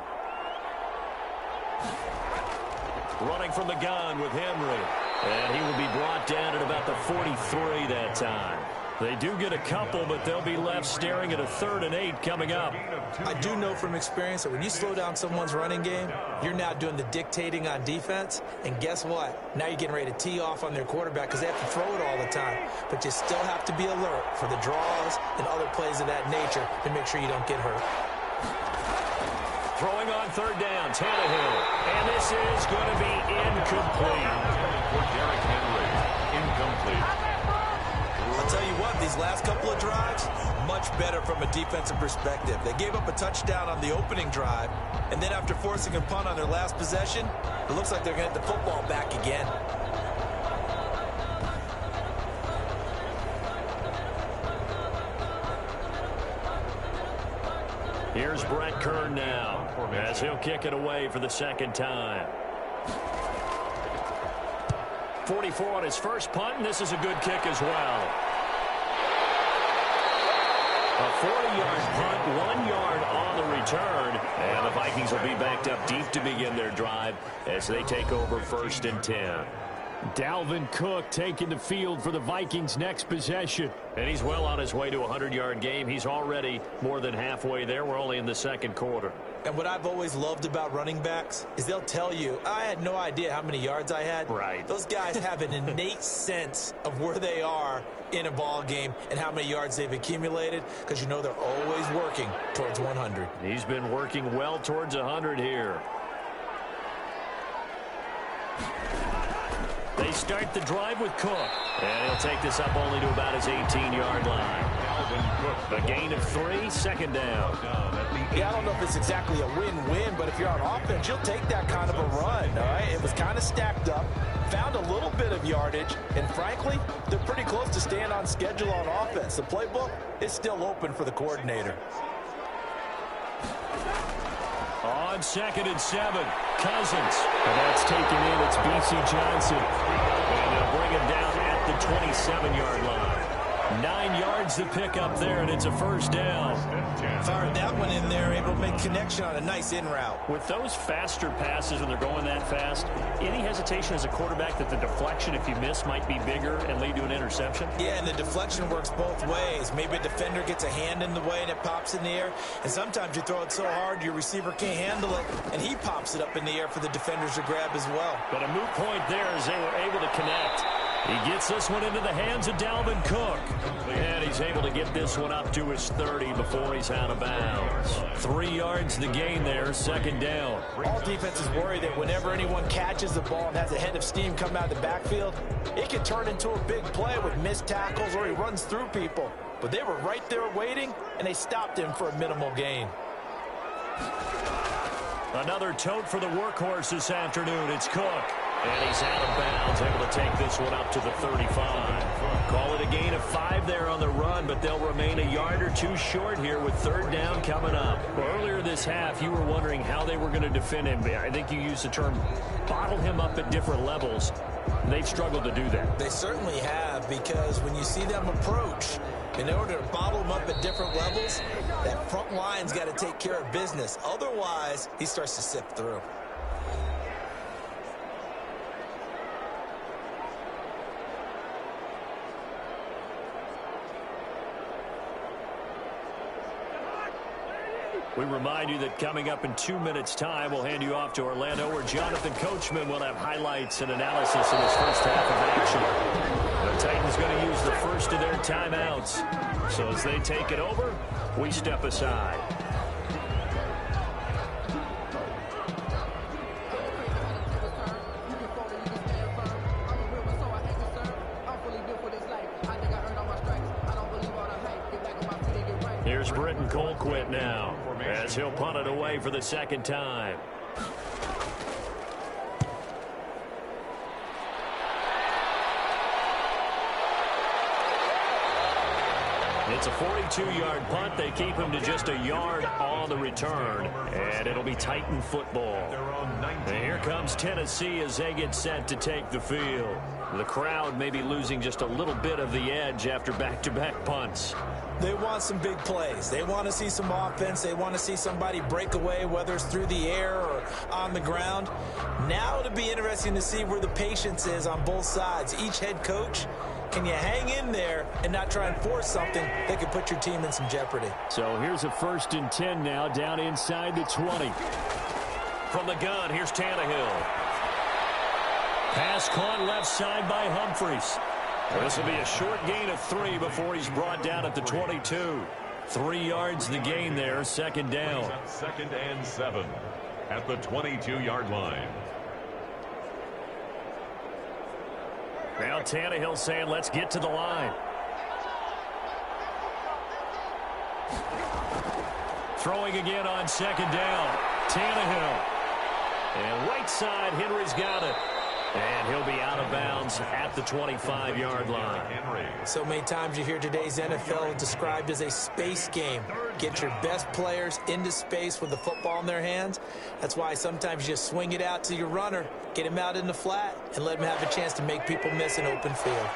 Running from the gun with Henry. And he will be brought down at about the 43 that time. They do get a couple, but they'll be left staring at a 3rd and 8 coming up. I do know from experience that when you slow down someone's running game, you're now doing the dictating on defense. And guess what? Now you're getting ready to tee off on their quarterback because they have to throw it all the time. But you still have to be alert for the draws and other plays of that nature to make sure you don't get hurt. Throwing on 3rd down, Tannehill. And this is going to be incomplete. For Derrick Henry, incomplete. I'll tell you what, these last couple of drives, much better from a defensive perspective. They gave up a touchdown on the opening drive, and then after forcing a punt on their last possession, it looks like they're going to get the football back again. Here's Brett Kern now, as he'll kick it away for the 2nd time. 44 on his first punt, and this is a good kick as well. A 40-yard punt, 1 yard on the return. And the Vikings will be backed up deep to begin their drive as they take over 1st and 10. Dalvin Cook taking the field for the Vikings' next possession. And he's well on his way to a 100-yard game. He's already more than halfway there. We're only in the 2nd quarter. And what I've always loved about running backs is they'll tell you, I had no idea how many yards I had. Right. Those guys have an innate sense of where they are in a ball game and how many yards they've accumulated, because you know they're always working towards 100. He's been working well towards 100 here. They start the drive with Cook. And he'll take this up only to about his 18-yard line. A gain of 3, 2nd down. Yeah, I don't know if it's exactly a win-win, but if you're on offense, you'll take that kind of a run, all right? It was kind of stacked up, found a little bit of yardage, and frankly, they're pretty close to staying on schedule on offense. The playbook is still open for the coordinator. On 2nd and 7, Cousins. And that's taken in. It's B.C. Johnson. And they'll bring him down at the 27-yard line. 9 yards to pick up there, and it's a 1st down. Fired that one in there, able to make connection on a nice in route. With those faster passes when they're going that fast, any hesitation as a quarterback that the deflection, if you miss, might be bigger and lead to an interception? Yeah, and the deflection works both ways. Maybe a defender gets a hand in the way and it pops in the air, and sometimes you throw it so hard your receiver can't handle it, and he pops it up in the air for the defenders to grab as well. But a moot point there as they were able to connect. He gets this one into the hands of Dalvin Cook. And he's able to get this one up to his 30 before he's out of bounds. 3 yards the gain there, 2nd down. All defenses worry that whenever anyone catches the ball and has a head of steam come out of the backfield, it can turn into a big play with missed tackles or he runs through people. But they were right there waiting, and they stopped him for a minimal gain. Another tote for the workhorse this afternoon. It's Cook. And he's out of bounds, able to take this one up to the 35. Call it a gain of 5 there on the run, but they'll remain a yard or 2 short here with 3rd down coming up. Well, earlier this half, you were wondering how they were going to defend him. I think you used the term bottle him up at different levels. They've struggled to do that. They certainly have, because when you see them approach, in order to bottle them up at different levels, that front line's got to take care of business. Otherwise, he starts to sift through. We remind you that coming up in 2 minutes' time, we'll hand you off to Orlando, where Jonathan Coachman will have highlights and analysis in his first half of action. The Titans going to use the first of their timeouts. So as they take it over, we step aside. Here's Britton Colquitt now, as he'll punt it away for the 2nd time. It's a 42-yard punt. They keep him to just a yard on the return, and it'll be Titan football. And here comes Tennessee as they get set to take the field. The crowd may be losing just a little bit of the edge after back-to-back punts. They want some big plays. They want to see some offense. They want to see somebody break away, whether it's through the air or on the ground. Now it'll be interesting to see where the patience is on both sides. Each head coach, can you hang in there and not try and force something that could put your team in some jeopardy? So here's a 1st and 10 now, down inside the 20. From the gun, here's Tannehill. Pass caught left side by Humphries. This will be a short gain of 3 before he's brought down at the 22. 3 yards the gain there, 2nd down. 2nd and 7 at the 22-yard line. Now Tannehill saying, let's get to the line. Throwing again on 2nd down. Tannehill. And right side, Henry's got it. And he'll be out of bounds at the 25-yard line. So many times you hear today's NFL described as a space game. Get your best players into space with the football in their hands. That's why sometimes you just swing it out to your runner, get him out in the flat, and let him have a chance to make people miss an open field.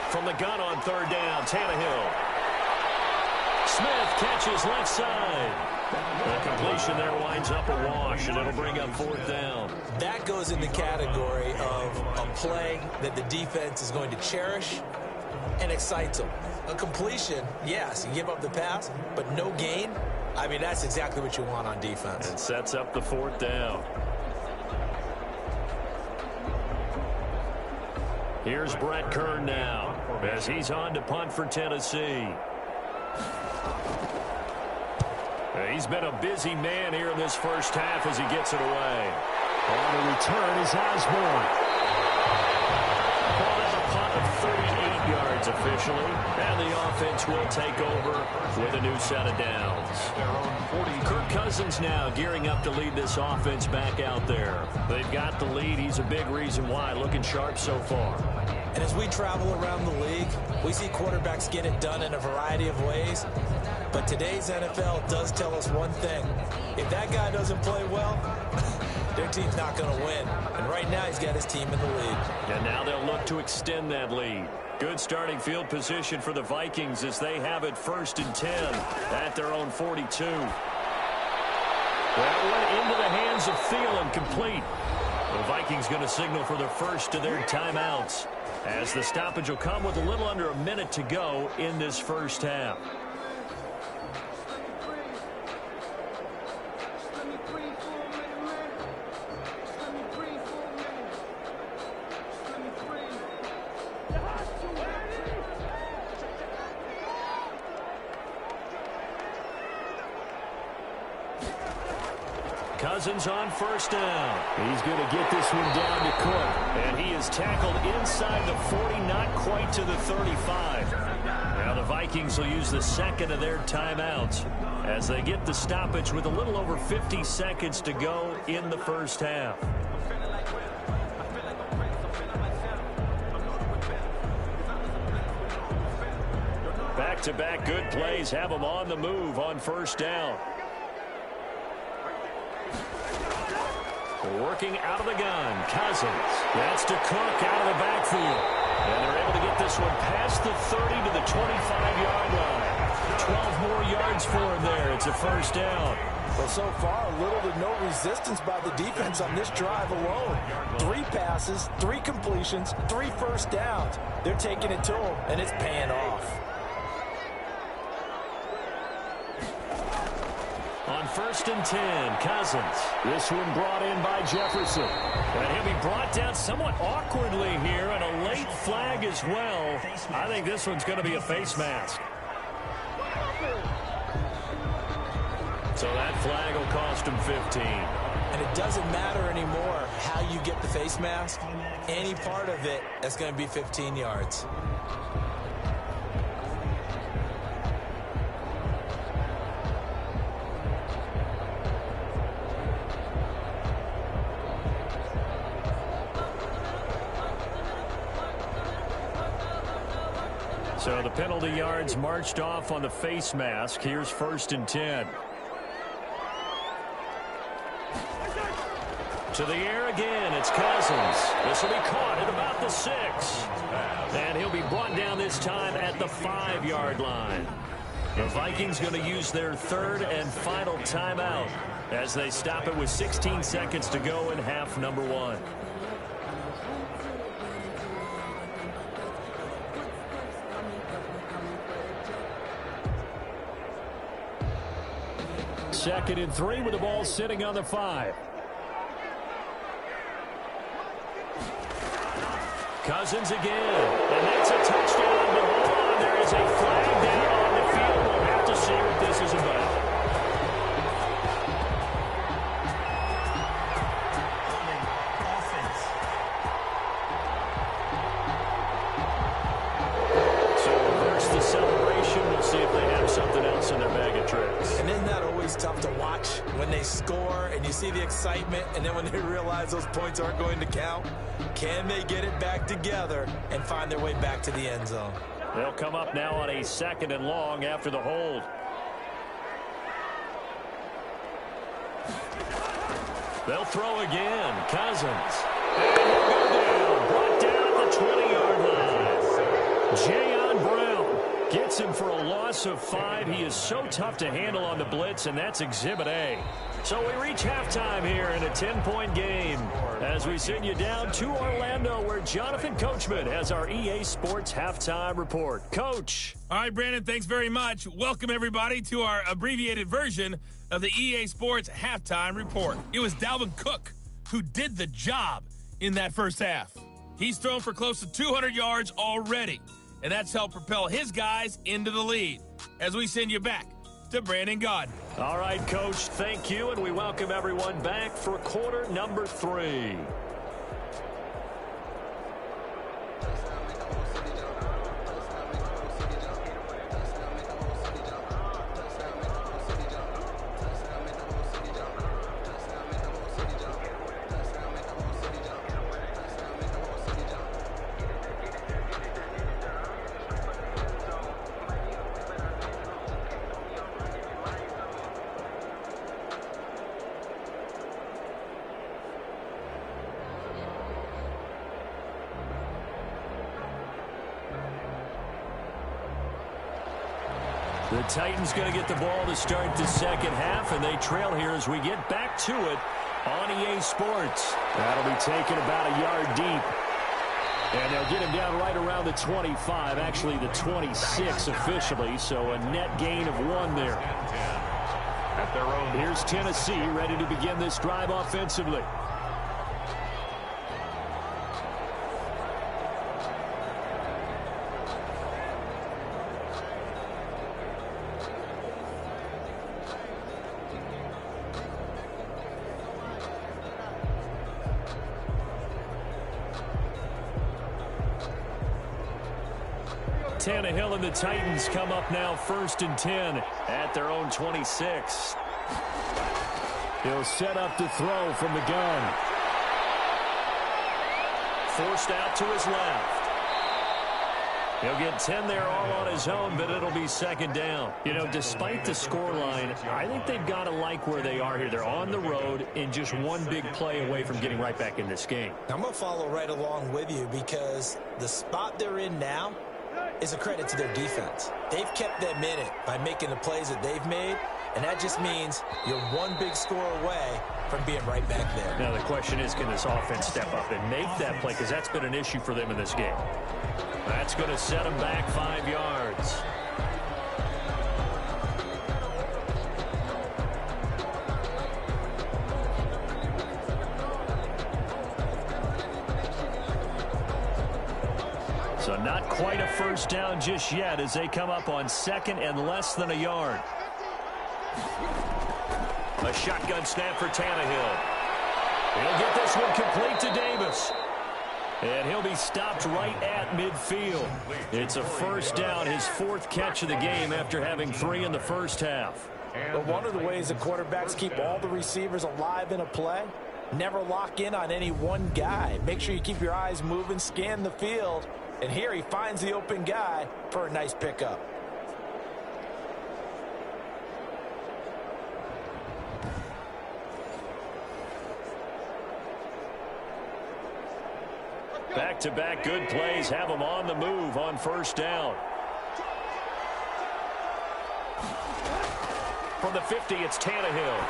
From From the gun on third down, Tannehill. Smith catches left side. The completion there winds up a wash, and it'll bring up fourth down. That goes in the category of a play that the defense is going to cherish and excites them. A completion, yes, you give up the pass, but no gain. I mean, that's exactly what you want on defense. And sets up the fourth down. Here's Brett Kern now as he's on to punt for Tennessee. He's been a busy man here in this first half as he gets it away. On the return is Osborne. Well, that's a punt of 38 yards officially, and the offense will take over with a new set of downs. Kirk Cousins now gearing up to lead this offense back out there. They've got the lead. He's a big reason why. Looking sharp so far. And as we travel around the league, we see quarterbacks get it done in a variety of ways. But today's NFL does tell us one thing. If that guy doesn't play well, their team's not going to win. And right now he's got his team in the lead. And now they'll look to extend that lead. Good starting field position for the Vikings as they have it 1st and 10 at their own 42. That went into the hands of Thielen, complete. The Vikings going to signal for the first of their timeouts as the stoppage will come with a little under a minute to go in this first half. Cousins on first down. He's going to get this one down to Cook. And he is tackled inside the 40, not quite to the 35. Now the Vikings will use the second of their timeouts as they get the stoppage with a little over 50 seconds to go in the first half. Back-to-back good plays have them on the move on first down. Working out of the gun, Cousins. That's to Cook out of the backfield. And they're able to get this one past the 30 to the 25-yard line. 12 more yards for him there. It's a first down. Well, so far, little to no resistance by the defense on this drive alone. 3 passes, 3 completions, 3 first downs. They're taking it to them, and it's paying off. On 1st and 10, Cousins. This one brought in by Jefferson. And he'll be brought down somewhat awkwardly here, and a late flag as well. I think this one's going to be a face mask. So that flag will cost him 15. And it doesn't matter anymore how you get the face mask. Any part of it, that's going to be 15 yards. So the penalty yards marched off on the face mask. Here's 1st and 10. To the air again, it's Cousins. This will be caught at about the 6. And he'll be brought down this time at the 5-yard line. The Vikings going to use their 3rd and final timeout as they stop it with 16 seconds to go in half number 1. Second and 3 with the ball sitting on the 5. Cousins again. And that's a touchdown. But hold on, there is a flag down on the field. We'll have to see what this is about. So reverse the celebration. We'll see if they have something else in their bag of tricks. And isn't that always tough to watch when they score and you see the excitement, and then when they realize those points aren't going to count? Can they get it back together and find their way back to the end zone? They'll come up now on a 2nd and long after the hold. They'll throw again. Cousins. And he'll go down. Brought down at the 20-yard line. Jayon Brown gets him for a loss of 5. He is so tough to handle on the blitz, and that's Exhibit A. So we reach halftime here in a 10-point game as we send you down to Orlando, where Jonathan Coachman has our EA Sports Halftime Report. Coach. All right, Brandon, thanks very much. Welcome, everybody, to our abbreviated version of the EA Sports Halftime Report. It was Dalvin Cook who did the job in that first half. He's thrown for close to 200 yards already, and that's helped propel his guys into the lead. As we send you back to Brandon Gaudin. All right, Coach, thank you, and we welcome everyone back for quarter number 3. The Titans going to get the ball to start the second half, and they trail here as we get back to it on EA Sports. That'll be taken about a yard deep. And they'll get him down right around the 25, actually the 26 officially, so a net gain of 1 there. At their own. Here's Tennessee ready to begin this drive offensively. Tannehill and the Titans come up now 1st and 10 at their own 26. He'll set up to throw from the gun. Forced out to his left. He'll get 10 there all on his own, but it'll be 2nd down. You know, despite the scoreline, I think they've got to like where they are here. They're on the road and just one big play away from getting right back in this game. I'm going to follow right along with you because the spot they're in now is a credit to their defense. They've kept them in it by making the plays that they've made, and that just means you're one big score away from being right back there. Now the question is, can this offense step up and make that play, because that's been an issue for them in this game. That's going to set them back 5 yards. So not quite a first down just yet as they come up on 2nd and less than a yard. A shotgun snap for Tannehill. He'll get this one complete to Davis. And he'll be stopped right at midfield. It's a first down, his 4th catch of the game after having 3 in the first half. But one of the ways the quarterbacks keep all the receivers alive in a play, never lock in on any one guy. Make sure you keep your eyes moving, scan the field. And here he finds the open guy for a nice pickup. Back-to-back good plays have them on the move on first down. From the 50, it's Tannehill.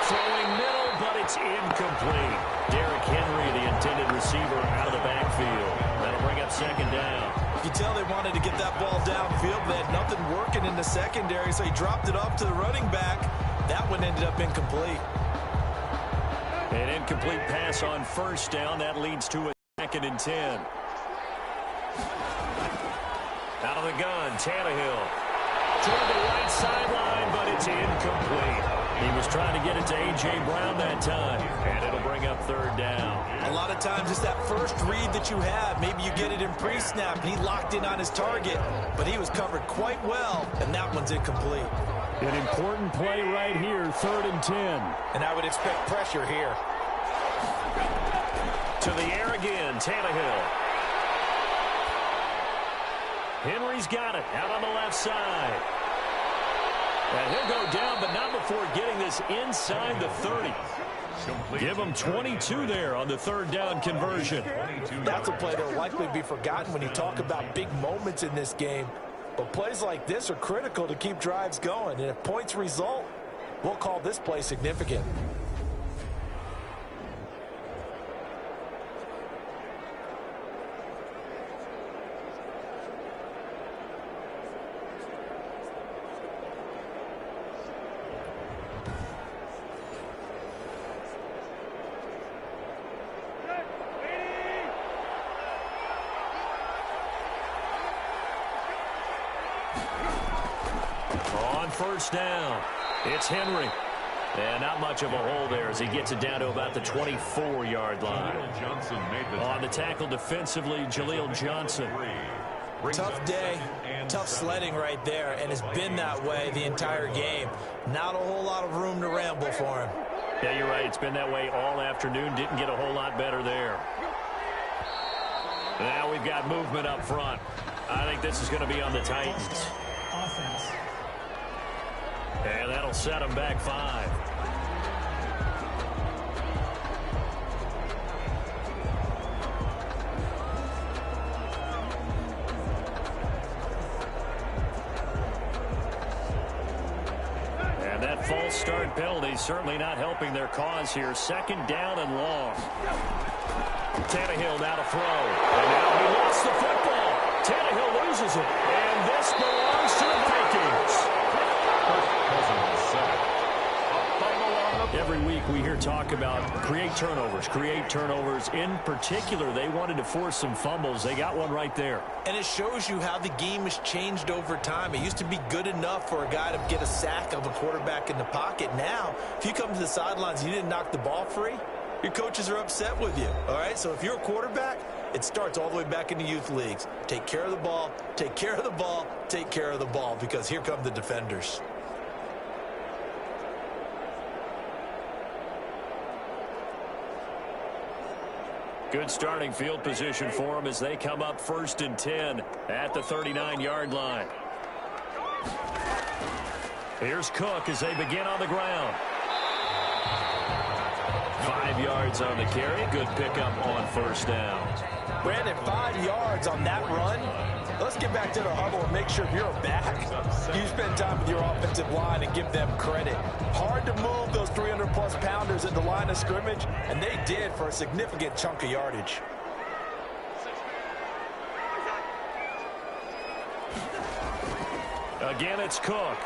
Throwing middle, but it's incomplete. Derrick Henry, the intended receiver, out of the backfield. That'll bring up 2nd down. You can tell they wanted to get that ball downfield, but they had nothing working in the secondary, so he dropped it off to the running back. That one ended up incomplete. An incomplete pass on first down. That leads to a 2nd and 10. Out of the gun, Tannehill. Toward the right sideline, but it's incomplete. He was trying to get it to A.J. Brown that time, and it'll bring up 3rd down. A lot of times it's that first read that you have. Maybe you get it in pre-snap. He locked in on his target, but he was covered quite well, and that one's incomplete. An important play right here, 3rd and 10. And I would expect pressure here. To the air again, Tannehill. Henry's got it out on the left side. And he'll go down, but not before getting this inside the 30. Give him 22 there on the third down conversion. That's a play that will likely be forgotten when you talk about big moments in this game. But plays like this are critical to keep drives going. And if points result, we'll call this play significant. First down. It's Henry. And not much of a hole there as he gets it down to about the 24-yard line. On the tackle defensively, Jaleel Johnson. Tough day, tough sledding right there, and it's been that way the entire game. Not a whole lot of room to ramble for him. Yeah, you're right. It's been that way all afternoon. Didn't get a whole lot better there. Now we've got movement up front. I think this is going to be on the Titans. Offense. And that'll set him back 5. And that false start penalty certainly not helping their cause here. Second down and long. Tannehill now to throw. And now he lost the football. Tannehill loses it. And this belongs to the Vikings. Every week we hear talk about create turnovers. In particular, they wanted to force some fumbles. They got one right there. And it shows you how the game has changed over time. It used to be good enough for a guy to get a sack of a quarterback in the pocket. Now, if you come to the sidelines and you didn't knock the ball free, your coaches are upset with you. All right, so if you're a quarterback, it starts all the way back in the youth leagues. Take care of the ball, take care of the ball, take care of the ball, because here come the defenders. Good starting field position for them as they come up 1st and 10 at the 39-yard line. Here's Cook as they begin on the ground. 5 yards on the carry. Good pickup on first down. Brandon, 5 yards on that run. Let's get back to the huddle and make sure if you're a back, you spend time with your offensive line and give them credit. Hard to move those 300-plus pounders at the line of scrimmage, and they did for a significant chunk of yardage. Again, it's Cook.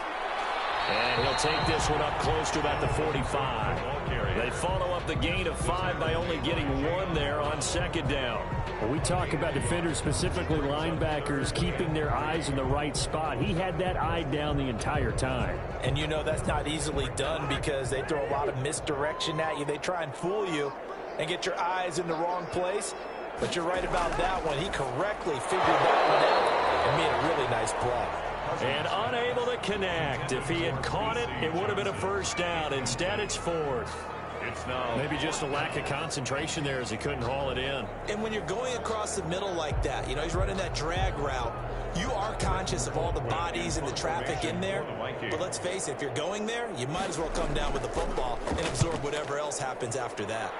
And he'll take this one up close to about the 45. They follow up the gain of 5 by only getting 1 there on second down. Well, we talk about defenders, specifically linebackers, keeping their eyes in the right spot. He had that eye down the entire time. And you know that's not easily done because they throw a lot of misdirection at you. They try and fool you and get your eyes in the wrong place. But you're right about that one. He correctly figured that one out and made a really nice play. And unable to connect. If he had caught it, it would have been a first down. Instead, it's 4th. Maybe just a lack of concentration there as he couldn't haul it in. And when you're going across the middle like that, you know, he's running that drag route, you are conscious of all the bodies and the traffic in there. But let's face it, if you're going there, you might as well come down with the football and absorb whatever else happens after that.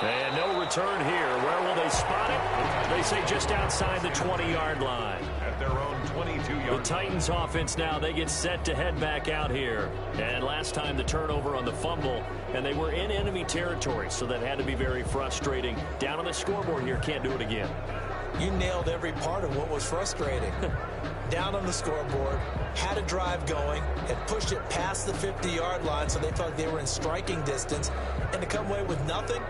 And no return here. Where will they spot it? They say just outside the 20-yard line. At their own 22-yard. The Titans offense now, they get set to head back out here. And last time the turnover on the fumble, and they were in enemy territory, so that had to be very frustrating. Down on the scoreboard here, can't do it again. You nailed every part of what was frustrating. Down on the scoreboard, had a drive going, had pushed it past the 50-yard line so they felt like they were in striking distance, and to come away with nothing,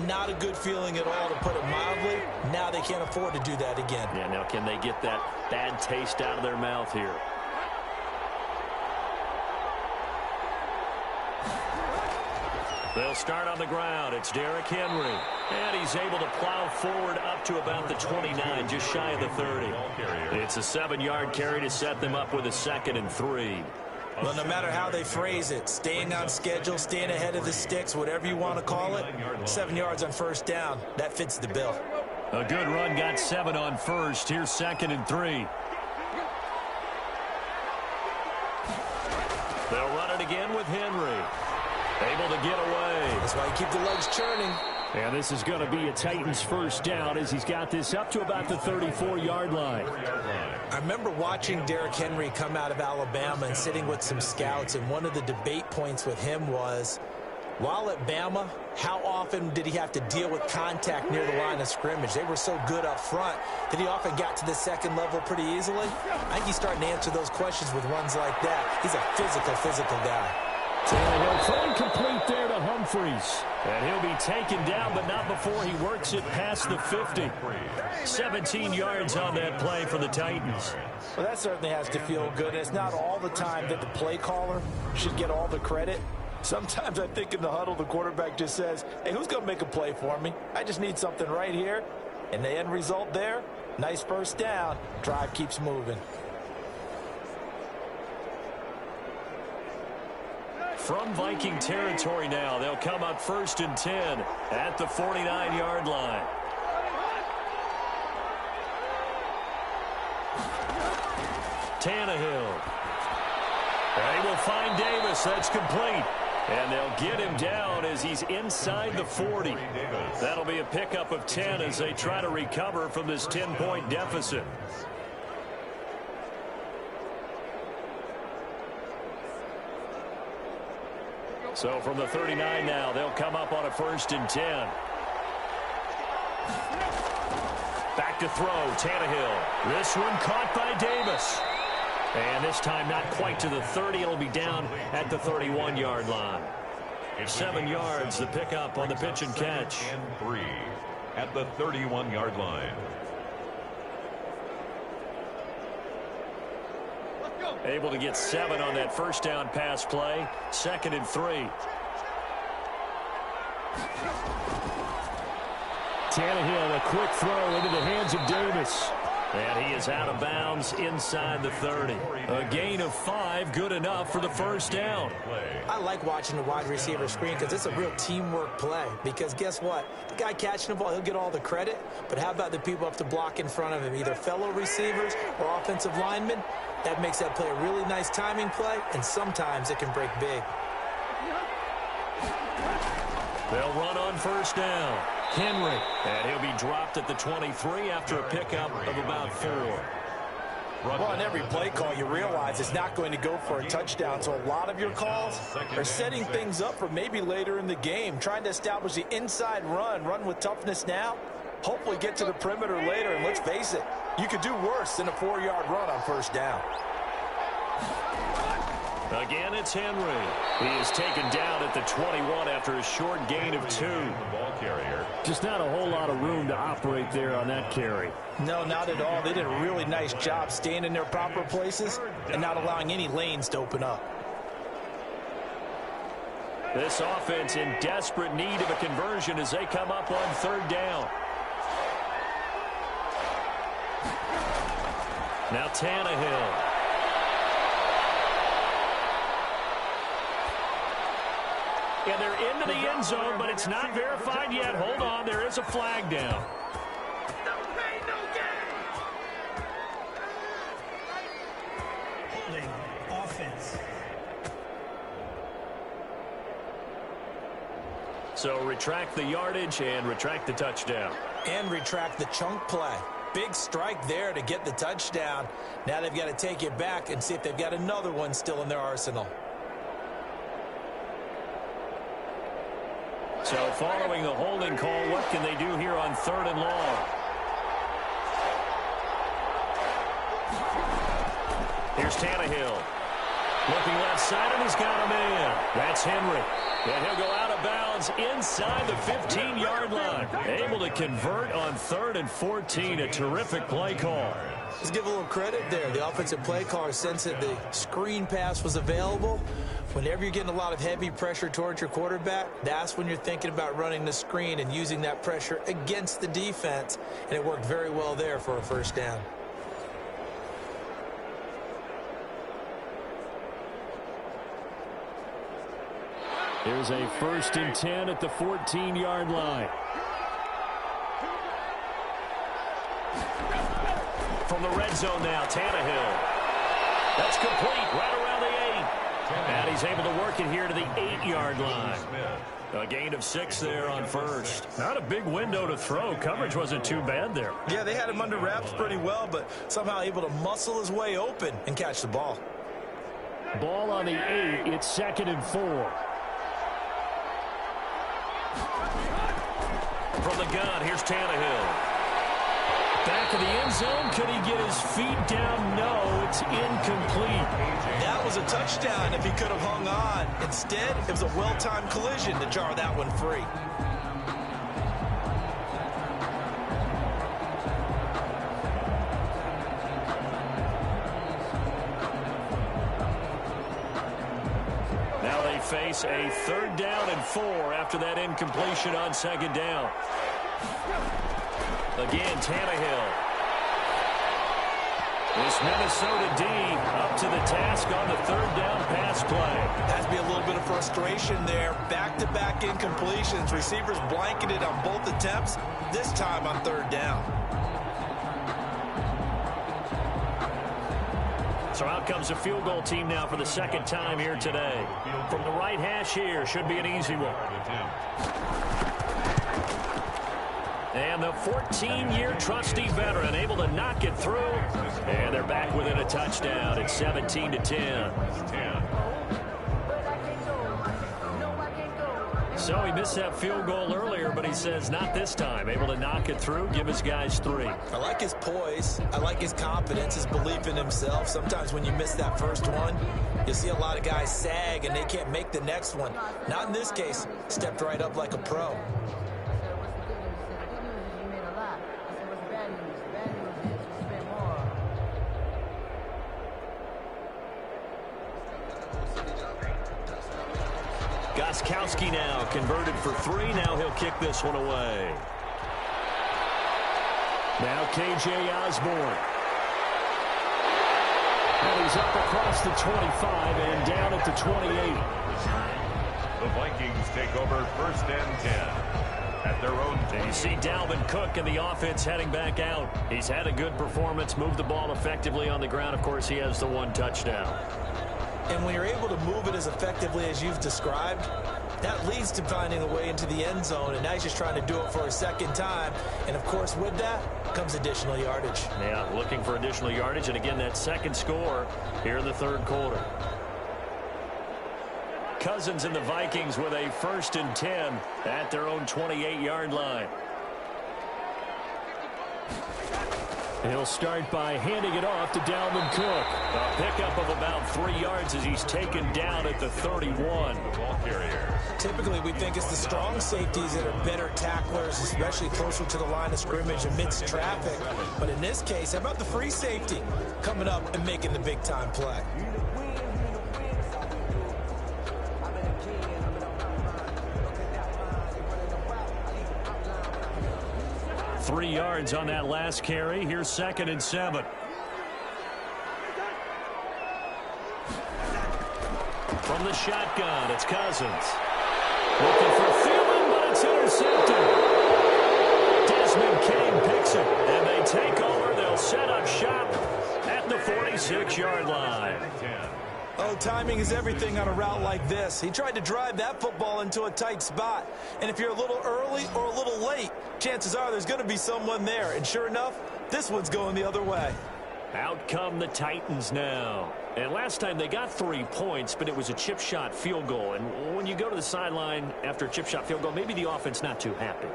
not a good feeling at all, to put it mildly. Now they can't afford to do that again. Yeah, now can they get that bad taste out of their mouth here? They'll start on the ground. It's Derrick Henry. And he's able to plow forward up to about the 29, just shy of the 30. It's a 7-yard carry to set them up with a 2nd and 3. Well, no matter how they phrase it, staying on schedule, staying ahead of the sticks, whatever you want to call it, 7 yards on first down, that fits the bill. A good run got 7 on first. Here's 2nd and 3. They'll run it again with Henry. Able to get away. That's why you keep the legs churning. And this is going to be a Titans first down as he's got this up to about the 34-yard line. I remember watching Derrick Henry come out of Alabama and sitting with some scouts, and one of the debate points with him was, while at Bama, how often did he have to deal with contact near the line of scrimmage? They were so good up front that he often got to the second level pretty easily. I think he's starting to answer those questions with runs like that. He's a physical guy. Tannehill throwing complete there to Humphries. And he'll be taken down, but not before he works it past the 50. 17 yards on that play for the Titans. Well, that certainly has to feel good. And it's not all the time that the play caller should get all the credit. Sometimes I think in the huddle, the quarterback just says, hey, who's going to make a play for me? I just need something right here. And the end result there, nice first down. Drive keeps moving. From Viking territory now, they'll come up 1st and 10 at the 49-yard line. Tannehill. They will find Davis. That's complete. And they'll get him down as he's inside the 40. That'll be a pickup of 10 as they try to recover from this 10-point deficit. So from the 39 now, they'll come up on a 1st and 10. Back to throw, Tannehill. This one caught by Davis. And this time not quite to the 30. It'll be down at the 31-yard line. 7 yards, the pickup on the pitch and catch. And 3 at the 31-yard line. Able to get 7 on that first down pass play. 2nd and 3. Tannehill, a quick throw into the hands of Davis. And he is out of bounds inside the 30. A gain of 5, good enough for the first down. I like watching the wide receiver screen because it's a real teamwork play. Because guess what? The guy catching the ball, he'll get all the credit. But how about the people up to block in front of him, either fellow receivers or offensive linemen? That makes that play a really nice timing play, and sometimes it can break big. They'll run on first down. Henry, and he'll be dropped at the 23 after a pickup of about 4. Well, on every play call, you realize it's not going to go for a touchdown, so a lot of your calls are setting things up for maybe later in the game, trying to establish the inside run with toughness now, hopefully get to the perimeter later, and let's face it, you could do worse than a 4-yard run on first down. Again, it's Henry. He is taken down at the 21 after a short gain of 2. The ball carrier. Just not a whole lot of room to operate there on that carry. No, not at all. They did a really nice job staying in their proper places and not allowing any lanes to open up. This offense in desperate need of a conversion as they come up on 3rd down. Now Tannehill. And they're into the end zone, but it's not verified yet. Hold on, there is a flag down. Holding offense. So retract the yardage and retract the touchdown. And retract the chunk play. Big strike there to get the touchdown. Now they've got to take it back and see if they've got another one still in their arsenal. So following the holding call, what can they do here on 3rd and long? Here's Tannehill. Looking left side, and he's got a man. That's Henry. And he'll go out of bounds inside the 15-yard line. Able to convert on 3rd and 14. A terrific play call. Let's give a little credit there. The offensive play caller sensed that the screen pass was available. Whenever you're getting a lot of heavy pressure towards your quarterback, that's when you're thinking about running the screen and using that pressure against the defense. And it worked very well there for a first down. Here's a 1st and 10 at the 14-yard line. From the red zone now, Tannehill. That's complete right around the 8. And he's able to work it here to the 8-yard line. A gain of 6 there on first. Not a big window to throw. Coverage wasn't too bad there. Yeah, they had him under wraps pretty well, but somehow able to muscle his way open and catch the ball. Ball on the 8. It's 2nd and 4. From the gun, here's Tannehill. Back of the end zone. Could he get his feet down? No, it's incomplete. That was a touchdown if he could have hung on. Instead, it was a well-timed collision to jar that one free. Now they face a 3rd down and 4 after that incompletion on 2nd down. Again, Tannehill. This Minnesota D up to the task on the 3rd down pass play. Has to be a little bit of frustration there. Back-to-back incompletions. Receivers blanketed on both attempts, this time on 3rd down. So out comes a field goal team now for the 2nd time here today. From the right hash here, should be an easy one. And the 14-year trusty veteran able to knock it through. And they're back within a touchdown. It's 17-10. So he missed that field goal earlier, but he says not this time. Able to knock it through, give his guys 3. I like his poise. I like his confidence, his belief in himself. Sometimes when you miss that first one, you'll see a lot of guys sag and they can't make the next one. Not in this case. Stepped right up like a pro. Gostkowski now converted for 3. Now he'll kick this one away. Now K.J. Osborne. And he's up across the 25 and down at the 28. The Vikings take over 1st and 10 at their own team. You see Dalvin Cook and the offense heading back out. He's had a good performance, moved the ball effectively on the ground. Of course, he has the 1 touchdown. And when you're able to move it as effectively as you've described, that leads to finding a way into the end zone, and now he's just trying to do it for a 2nd time. And, of course, with that comes additional yardage. Yeah, looking for additional yardage, and again, that 2nd score here in the 3rd quarter. Cousins and the Vikings with a 1st and 10 at their own 28-yard line. He'll start by handing it off to Dalvin Cook. A pickup of about 3 yards as he's taken down at the 31. Ball carrier. Typically, we think it's the strong safeties that are better tacklers, especially closer to the line of scrimmage amidst traffic. But in this case, how about the free safety coming up and making the big-time play? 3 yards on that last carry. Here's 2nd and 7. From the shotgun, it's Cousins. Looking for Thielen, but it's intercepted. Desmond King picks it, and they take over. They'll set up shop at the 46-yard line. Oh, timing is everything on a route like this. He tried to drive that football into a tight spot. And if you're a little early or a little late, chances are there's going to be someone there. And sure enough, this one's going the other way. Out come the Titans now. And last time they got 3 points, but it was a chip shot field goal. And when you go to the sideline after a chip shot field goal, maybe the offense not too happy.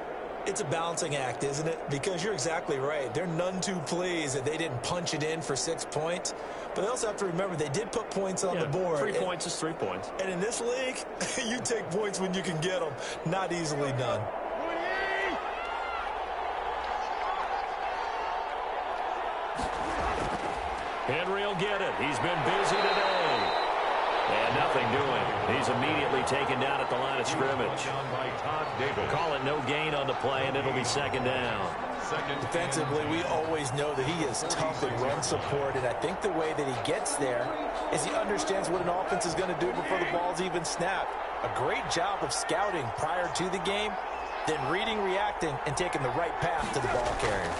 It's a balancing act, isn't it? Because you're exactly right. They're none too pleased that they didn't punch it in for 6 points. But they also have to remember they did put points on the board. 3 points is 3 points. And in this league, you take points when you can get them. Not easily done. Henry will get it. He's been busy today. And nothing doing. He's immediately taken down at the line of scrimmage. Call it no gain on the play, and it'll be 2nd down. Defensively, we always know that he is tough in run support, and I think the way that he gets there is he understands what an offense is going to do before the ball's even snapped. A great job of scouting prior to the game, then reading, reacting, and taking the right path to the ball carrier.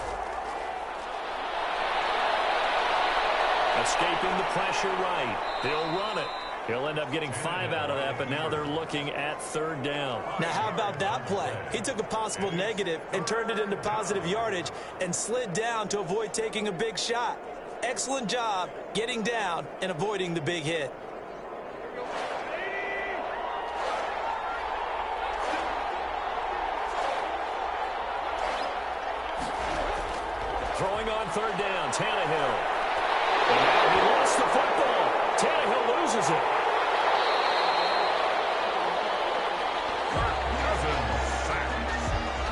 Escaping the pressure right. They'll run it. He'll end up getting 5 out of that, but now they're looking at 3rd down. Now, how about that play? He took a possible negative and turned it into positive yardage and slid down to avoid taking a big shot. Excellent job getting down and avoiding the big hit. Throwing on 3rd down, Tannehill. And now he lost the football. Tannehill loses it.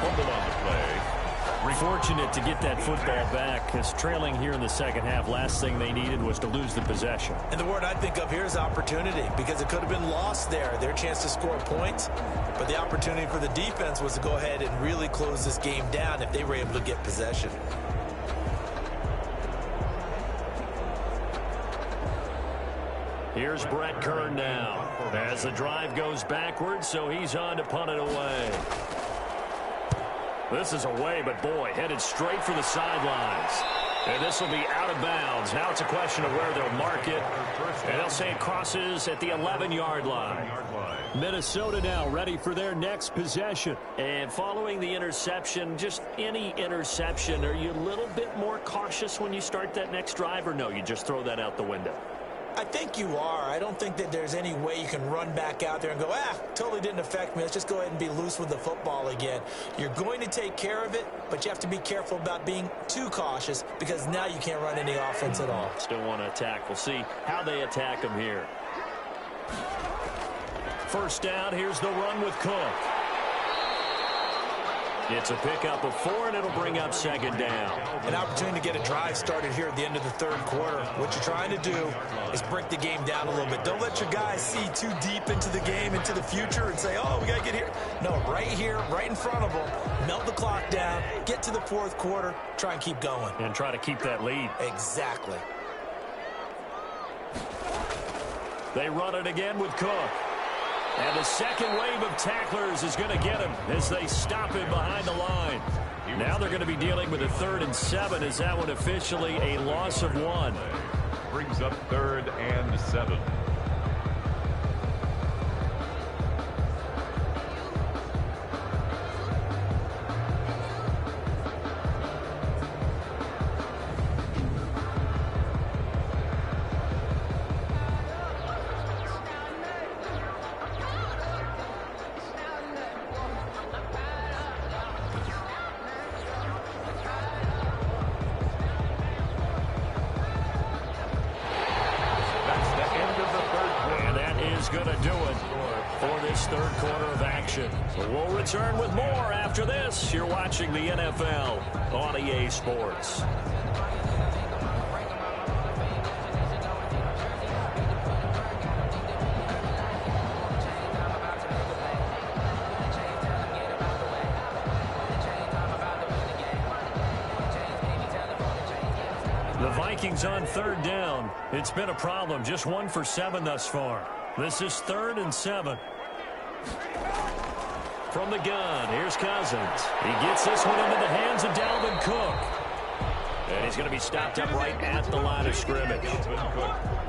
Fumble on the play. Fortunate to get that football back, because trailing here in the second half, last thing they needed was to lose the possession. And the word I think of here is opportunity, because it could have been lost there, their chance to score points. But the opportunity for the defense was to go ahead and really close this game down if they were able to get possession. Here's Brett Kern now as the drive goes backwards, so he's on to punt it away. This is away, but boy, headed straight for the sidelines. And this will be out of bounds. Now it's a question of where they'll mark it. And they'll say it crosses at the 11-yard line. Minnesota now ready for their next possession. And following the interception, just any interception, are you a little bit more cautious when you start that next drive, or no, you just throw that out the window? I think you are. I don't think that there's any way you can run back out there and go, totally didn't affect me. Let's just go ahead and be loose with the football again. You're going to take care of it, but you have to be careful about being too cautious, because now you can't run any offense at all. Still want to attack. We'll see how they attack them here. First down, here's the run with Cook. It's a pickup of 4, and it'll bring up 2nd down. An opportunity to get a drive started here at the end of the 3rd quarter. What you're trying to do is break the game down a little bit. Don't let your guys see too deep into the game, into the future, and say, oh, we got to get here. No, right here, right in front of them, melt the clock down, get to the 4th quarter, try and keep going. And try to keep that lead. Exactly. They run it again with Cook. And the second wave of tacklers is going to get him as they stop him behind the line. Now they're going to be dealing with a 3rd and 7. Is that one officially a loss of 1? Brings up 3rd and 7. Going to do it for this 3rd quarter of action. We'll return with more after this. You're watching the NFL on EA Sports. The Vikings on 3rd down. It's been a problem. Just 1 for 7 thus far. This is 3rd and 7. From the gun, here's Cousins. He gets this one into the hands of Dalvin Cook. And he's going to be stopped up right at the line of scrimmage.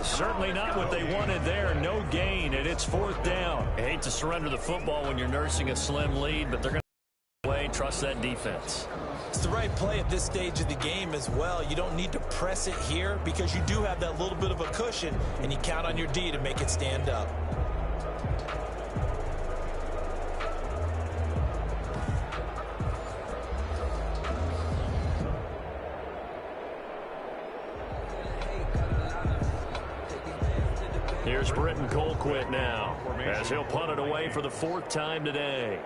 Certainly not what they wanted there. No gain, and it's 4th down. I hate to surrender the football when you're nursing a slim lead, but they're going to away, trust that defense. It's the right play at this stage of the game as well. You don't need to press it here, because you do have that little bit of a cushion, and you count on your D to make it stand up. Here's Britton Colquitt now, as he'll punt it away for the 4th time today.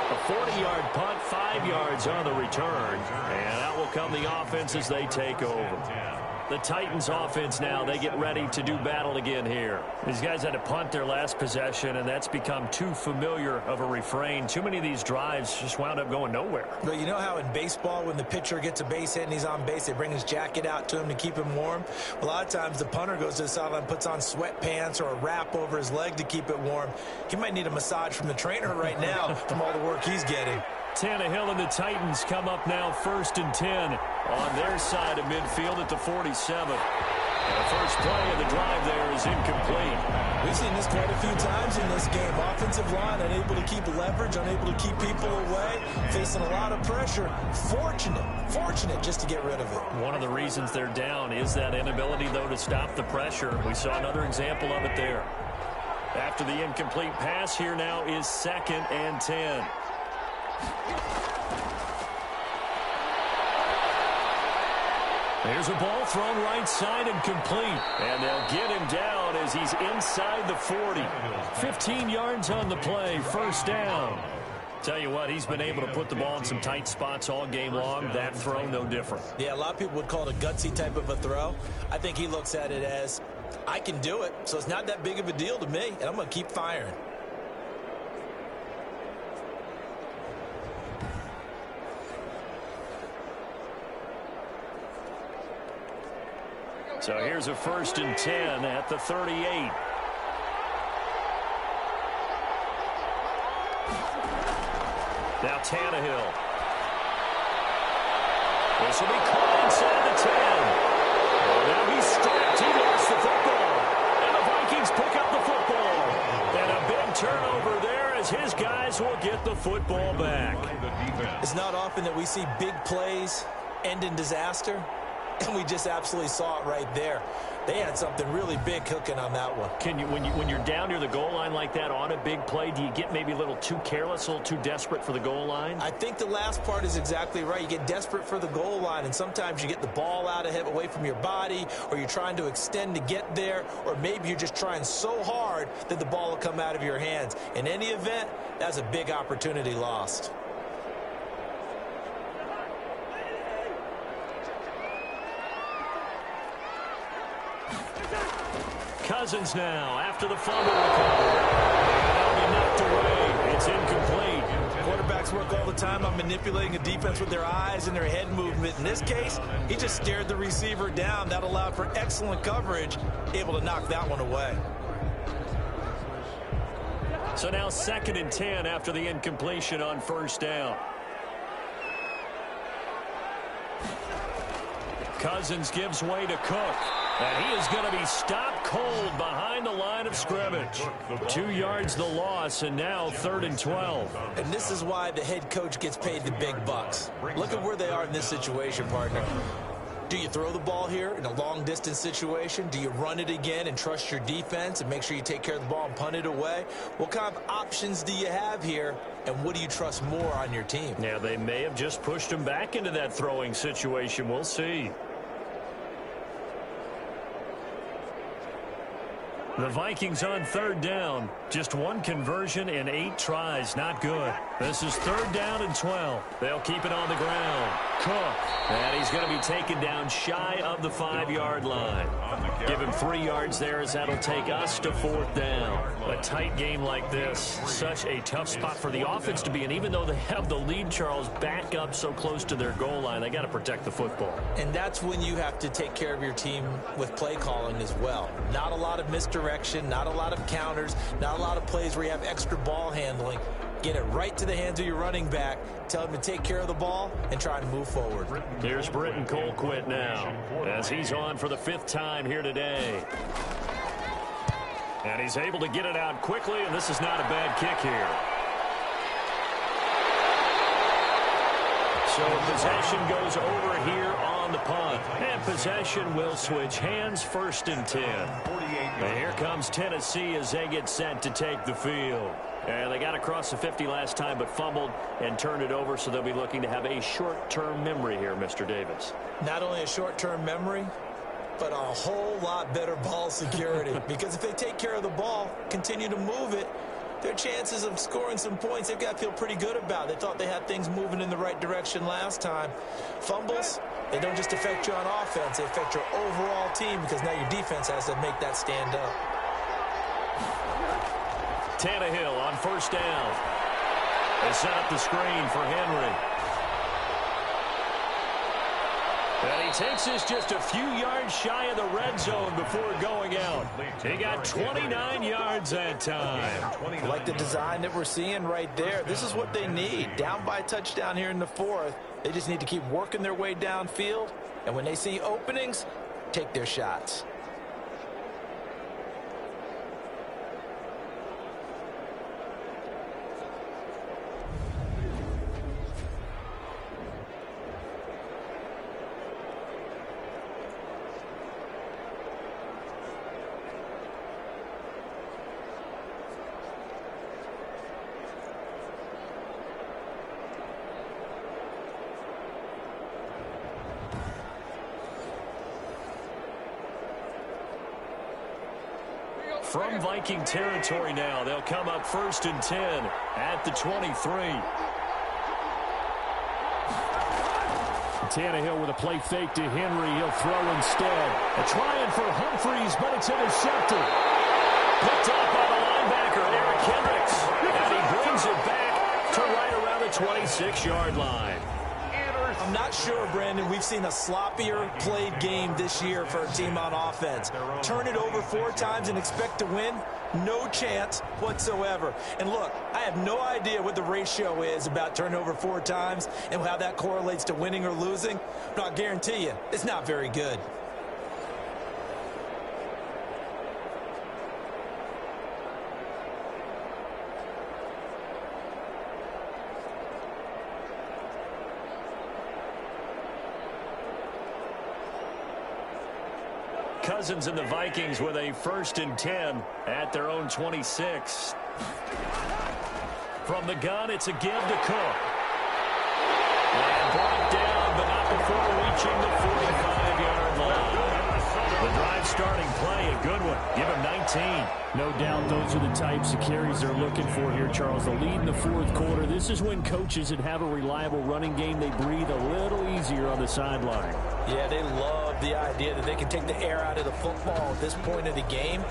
A 40-yard punt, 5 yards on the return. And out will come the offense as they take over. The Titans offense now, they get ready to do battle again here. These guys had to punt their last possession, and that's become too familiar of a refrain. Too many of these drives just wound up going nowhere. Well, you know how in baseball, when the pitcher gets a base hit and he's on base, they bring his jacket out to him to keep him warm? A lot of times the punter goes to the sideline, puts on sweatpants or a wrap over his leg to keep it warm. He might need a massage from the trainer right now from all the work he's getting. Tannehill and the Titans come up now 1st and 10 on their side of midfield at the 47. And the first play of the drive there is incomplete. We've seen this quite a few times in this game. Offensive line unable to keep leverage, unable to keep people away, facing a lot of pressure. Fortunate just to get rid of it. One of the reasons they're down is that inability, though, to stop the pressure. We saw another example of it there. After the incomplete pass, here now is 2nd and 10. There's a ball thrown right side and complete. And they'll get him down as he's inside the 40. 15 yards on the play, 1st down. Tell you what, he's been able to put the ball in some tight spots all game long. That throw, no different. Yeah, a lot of people would call it a gutsy type of a throw. I think he looks at it as, I can do it, so it's not that big of a deal to me, and I'm going to keep firing. So here's a 1st and 10 at the 38. Now Tannehill. This will be caught inside the 10. Oh, now he's stripped. He lost the football. And the Vikings pick up the football. And a big turnover there as his guys will get the football back. It's not often that we see big plays end in disaster. And we just absolutely saw it right there. They had something really big cooking on that one. Can you, when you're down near the goal line like that on a big play, do you get maybe a little too careless, a little too desperate for the goal line? I think the last part is exactly right. You get desperate for the goal line, and sometimes you get the ball out ahead, away from your body, or you're trying to extend to get there, or maybe you're just trying so hard that the ball will come out of your hands. In any event, that's a big opportunity lost. Cousins now after the fumble recovery. That'll be knocked away. It's incomplete. Quarterbacks work all the time on manipulating a defense with their eyes and their head movement. In this case, he just stared the receiver down. That allowed for excellent coverage, able to knock that one away. So now 2nd and 10 after the incompletion on 1st down. Cousins gives way to Cook. And he is going to be stopped cold behind the line of scrimmage. 2 yards the loss, and now 3rd and 12. And this is why the head coach gets paid the big bucks. Look at where they are in this situation, partner. Do you throw the ball here in a long-distance situation? Do you run it again and trust your defense and make sure you take care of the ball and punt it away? What kind of options do you have here, and what do you trust more on your team? Yeah, they may have just pushed him back into that throwing situation. We'll see. The Vikings on 3rd down. Just 1 conversion in 8 tries. Not good. This is 3rd down and 12. They'll keep it on the ground. Cook. And he's going to be taken down shy of the 5-yard line. Give him 3 yards there as that'll take us to 4th down. A tight game like this. Such a tough spot for the offense to be in. Even though they have the lead, Charles, back up so close to their goal line, they got to protect the football. And that's when you have to take care of your team with play calling as well. Not a lot of misdirection, not a lot of counters, not a lot of plays where you have extra ball handling. Get it right to the hands of your running back. Tell him to take care of the ball and try to move forward. Here's Britton Colquitt now as he's on for the 5th time here today. And he's able to get it out quickly, and this is not a bad kick here. So possession goes over here on the punt. And possession will switch hands, 1st and 10. And here comes Tennessee as they get set to take the field. And they got across the 50 last time but fumbled and turned it over, so they'll be looking to have a short-term memory here, Mr. Davis. Not only a short-term memory, but a whole lot better ball security. Because if they take care of the ball, continue to move it, their chances of scoring some points, they've got to feel pretty good about. They thought they had things moving in the right direction last time. Fumbles, they don't just affect you on offense, they affect your overall team because now your defense has to make that stand up. Tannehill on 1st down. They set up the screen for Henry. And he takes this just a few yards shy of the red zone before going out. He got 29 yards that time. I like the design that we're seeing right there. This is what they need. Down by a touchdown here in the fourth. They just need to keep working their way downfield. And when they see openings, take their shots. From Viking territory now, they'll come up 1st and 10 at the 23. Tannehill with a play fake to Henry. He'll throw instead. A trying for Humphries, but it's intercepted. Picked up by the linebacker, Derrick Henry. And he brings it back to right around the 26-yard line. I'm not sure, Brandon, we've seen a sloppier played game this year for a team on offense. Turn it over 4 times and expect to win? No chance whatsoever. And look, I have no idea what the ratio is about turning over 4 times and how that correlates to winning or losing, but I'll guarantee you, it's not very good. Cousins and the Vikings with a 1st and 10 at their own 26. From the gun, it's a give to Cook. And brought down, but not before reaching the 45-yard line. The drive starting play, a good one. Give him 19. No doubt those are the types of carries they're looking for here, Charles. The lead in the fourth quarter. This is when coaches that have a reliable running game, they breathe a little easier on the sideline. Yeah, they love the idea that they can take the air out of the football at this point of the game.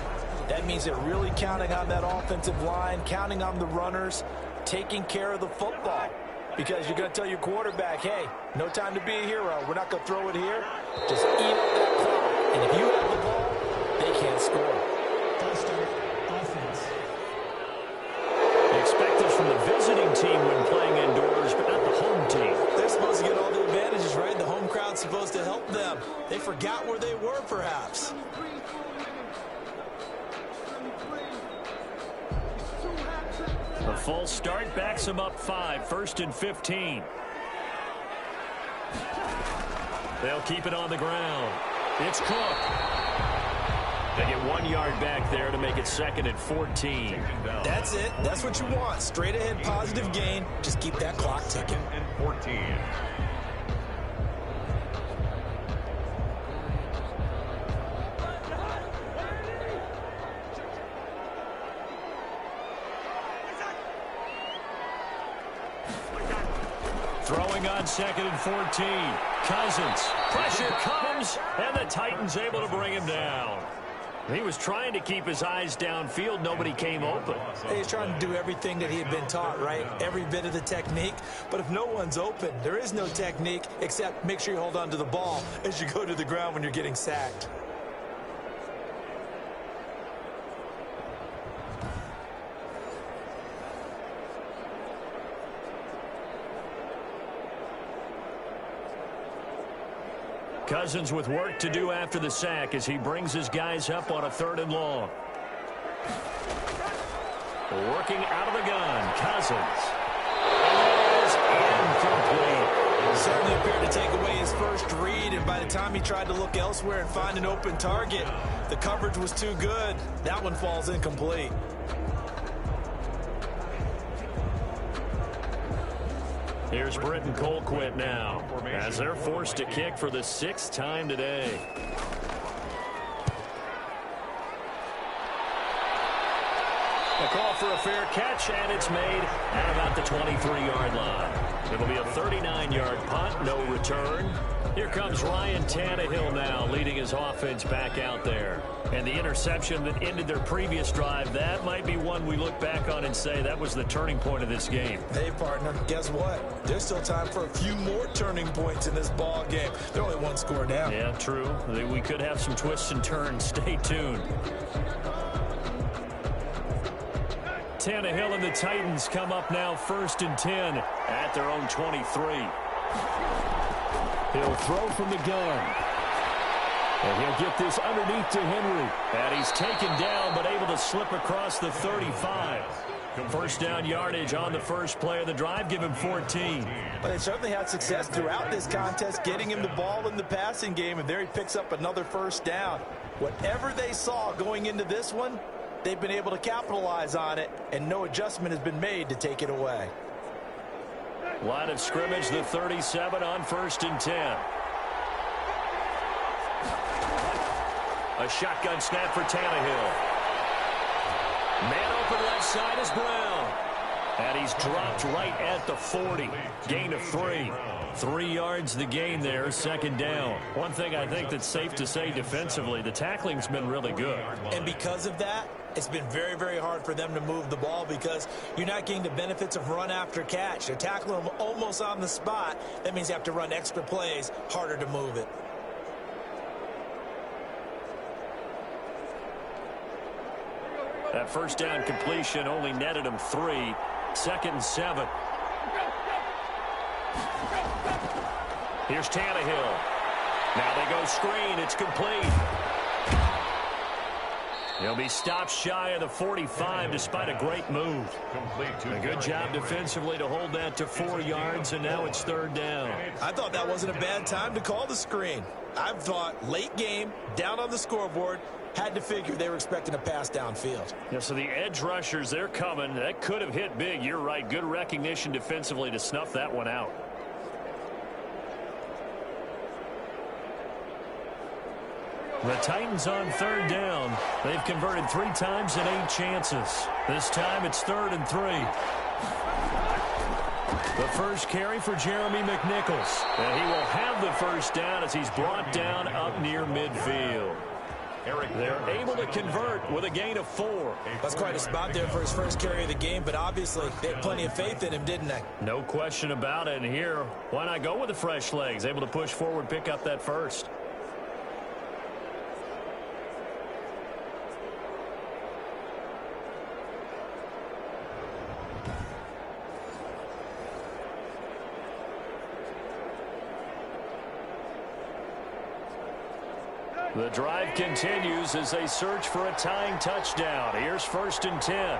That means they're really counting on that offensive line, counting on the runners, taking care of the football. Because you're going to tell your quarterback, hey, no time to be a hero. We're not going to throw it here. Just eat up that clock. And if you have the ball, they can't score. Offense. You expect this from the visiting team when playing indoors, but not the home team. They're supposed to get all the advantages, right? The home crowd's supposed to help them. They forgot where they were, perhaps. A false start backs them up 5, 1st and 15. They'll keep it on the ground. It's Cook. They get 1 yard back there to make it 2nd and 14. That's it. That's what you want. Straight ahead, positive gain. Just keep that clock ticking. 14. Throwing on 2nd and 14. Cousins. Pressure comes, and the Titans able to bring him down. He was trying to keep his eyes downfield. Nobody came open. He's trying to do everything that he had been taught, right? Every bit of the technique. But if no one's open, there is no technique except make sure you hold on to the ball as you go to the ground when you're getting sacked. Cousins with work to do after the sack as he brings his guys up on a 3rd and long. Working out of the gun, Cousins. Is incomplete. Certainly appeared to take away his first read, and by the time he tried to look elsewhere and find an open target, the coverage was too good. That one falls incomplete. Here's Britton Colquitt now as they're forced to kick for the 6th time today. A call for a fair catch, and it's made at about the 23-yard line. It'll be a 39-yard punt, no return. Here comes Ryan Tannehill now, leading his offense back out there. And the interception that ended their previous drive, that might be one we look back on and say that was the turning point of this game. Hey, partner, guess what? There's still time for a few more turning points in this ball game. They're only one score down. Yeah, true. We could have some twists and turns. Stay tuned. Tannehill and the Titans come up now 1st and 10 at their own 23. He'll throw from the gun. And he'll get this underneath to Henry. And he's taken down but able to slip across the 35. First down yardage on the first play of the drive. Give him 14. But they certainly had success throughout this contest getting him the ball in the passing game. And there he picks up another first down. Whatever they saw going into this one, they've been able to capitalize on it. And no adjustment has been made to take it away. Line of scrimmage, the 37 on 1st and 10. A shotgun snap for Tannehill. Man open left side is Brown. And he's dropped right at the 40. Gain of 3. 3 yards the gain there, 2nd down. One thing I think that's safe to say defensively, the tackling's been really good. And because of that, it's been very, very hard for them to move the ball because you're not getting the benefits of run after catch. They're tackling them almost on the spot. That means you have to run extra plays, harder to move it. That first down completion only netted him 3. 2nd and 7. Here's Tannehill. Now they go screen. It's complete. He'll be stopped shy of the 45 despite a great move. A good job defensively to hold that to 4 yards, and now it's 3rd down. I thought that wasn't a bad time to call the screen. I thought late game, down on the scoreboard, had to figure they were expecting a pass downfield. Yeah, so the edge rushers, they're coming. That could have hit big. You're right. Good recognition defensively to snuff that one out. The Titans on 3rd down. They've converted 3 times in 8 chances. This time it's 3rd and 3. The first carry for Jeremy McNichols. And he will have the first down as he's brought down up near midfield. They're able to convert with a gain of 4. That's quite a spot there for his first carry of the game, but obviously they had plenty of faith in him, didn't they? No question about it. And here, why not go with the fresh legs? Able to push forward, pick up that first. The drive continues as they search for a tying touchdown. Here's 1st and 10.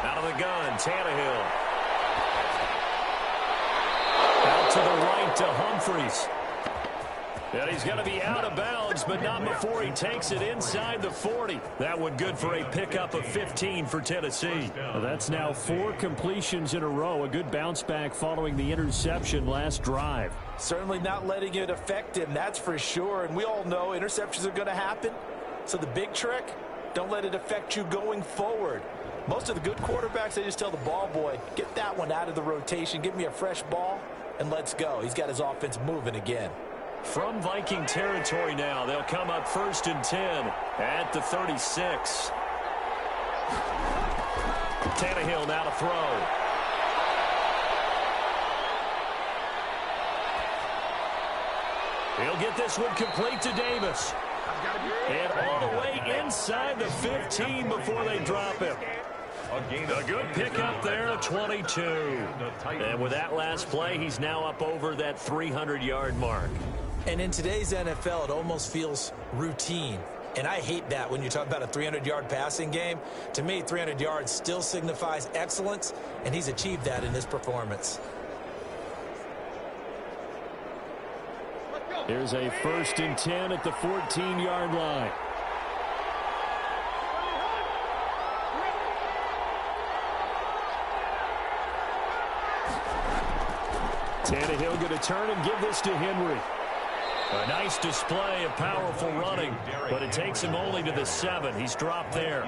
Out of the gun, Tannehill. Out to the right to Humphries. And he's going to be out of bounds, but not before he takes it inside the 40. That one good for a pickup of 15 for Tennessee. Well, that's now 4 completions in a row. A good bounce back following the interception last drive. Certainly not letting it affect him, that's for sure. And we all know interceptions are going to happen. So the big trick, don't let it affect you going forward. Most of the good quarterbacks, they just tell the ball boy, get that one out of the rotation, give me a fresh ball, and let's go. He's got his offense moving again. From Viking territory now, they'll come up 1st and 10 at the 36. Tannehill now to throw. He'll get this one complete to Davis. And all the way inside the 15 before they drop him. A good pickup there, 22. And with that last play, he's now up over that 300-yard mark. And in today's NFL, it almost feels routine. And I hate that when you talk about a 300-yard passing game. To me, 300 yards still signifies excellence, and he's achieved that in this performance. Here's a 1st and 10 at the 14-yard line. Tannehill going to turn and give this to Henry. A nice display of powerful running, but it takes him only to the 7. He's dropped there.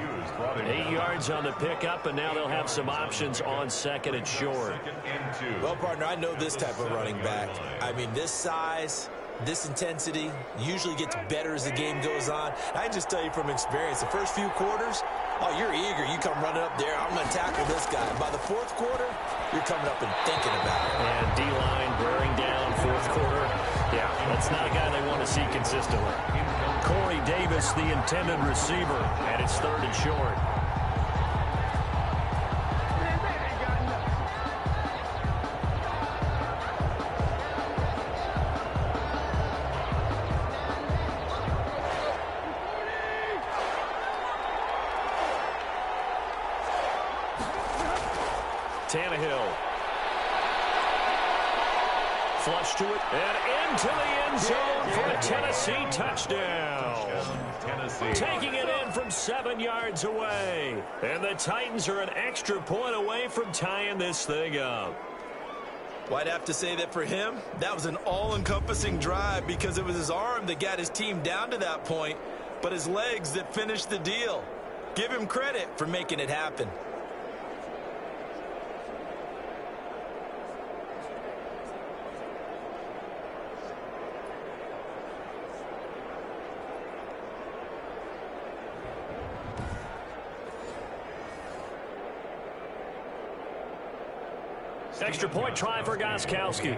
8 yards on the pickup, and now they'll have some options on 2nd and short. Well, partner, I know this type of running back. I mean, this size, this intensity usually gets better as the game goes on. I can just tell you from experience, the first few quarters, oh, you're eager. You come running up there, I'm going to tackle this guy. By the 4th quarter, you're coming up and thinking about it. And D-line bearing down 4th quarter. Yeah, that's not a guy they want to see consistently. Corey Davis, the intended receiver, and it's 3rd and short. Tannehill. Flush to it, and into the end zone for a Tennessee touchdown. Taking it in from 7 yards away. And the Titans are an extra point away from tying this thing up. Well, I'd have to say that for him, that was an all-encompassing drive because it was his arm that got his team down to that point, but his legs that finished the deal. Give him credit for making it happen. Extra point try for Gostkowski.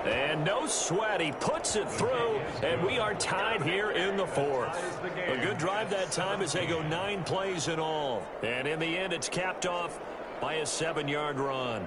And no sweat. He puts it through, and we are tied here in the 4th. A good drive that time as they go 9 plays in all. And in the end, it's capped off by a 7-yard run.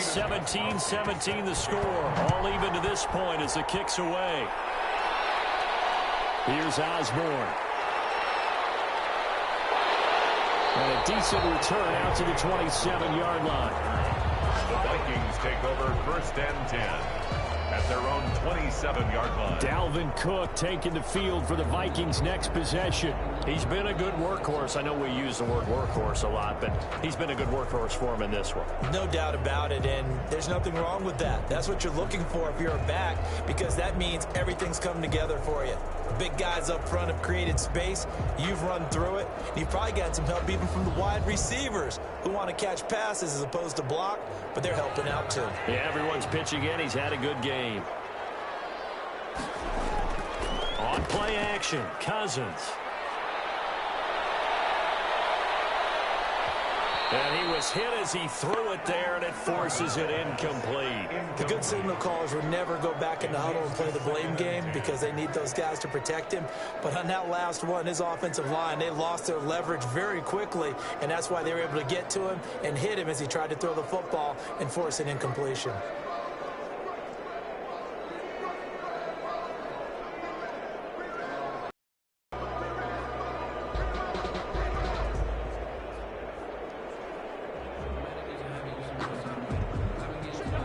Stevens. 17-17 the score. All even to this point as the kick's away. Here's Osborne. And a decent return out to the 27-yard line. The Vikings take over 1st and 10 at their own 27-yard line. Dalvin Cook taking the field for the Vikings' next possession. He's been a good workhorse. I know we use the word workhorse a lot, but he's been a good workhorse for him in this one. No doubt about it, and there's nothing wrong with that. That's what you're looking for if you're a back, because that means everything's come together for you. Big guys up front have created space. You've run through it. You've probably gotten some help even from the wide receivers who want to catch passes as opposed to block, but they're helping out too. Yeah, everyone's pitching in. He's had a good game. On play action, Cousins. And he was hit as he threw it there, and it forces it incomplete. The good signal callers would never go back in the huddle and play the blame game because they need those guys to protect him. But on that last one, his offensive line, they lost their leverage very quickly, and that's why they were able to get to him and hit him as he tried to throw the football and force an incompletion.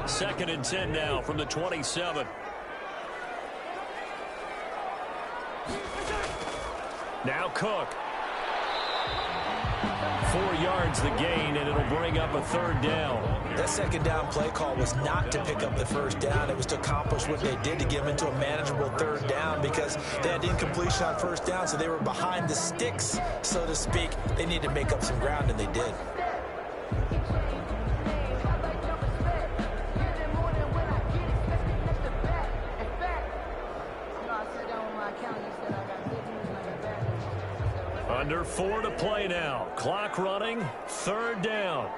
Second and 10 now from the 27. Now Cook. 4 yards the gain, and it'll bring up a 3rd down. That second down play call was not to pick up the 1st down. It was to accomplish what they did to get them into a manageable 3rd down because they had incompletion on 1st down, so they were behind the sticks, so to speak. They needed to make up some ground, and they did. Under 4 to play now. Clock running. 3rd down.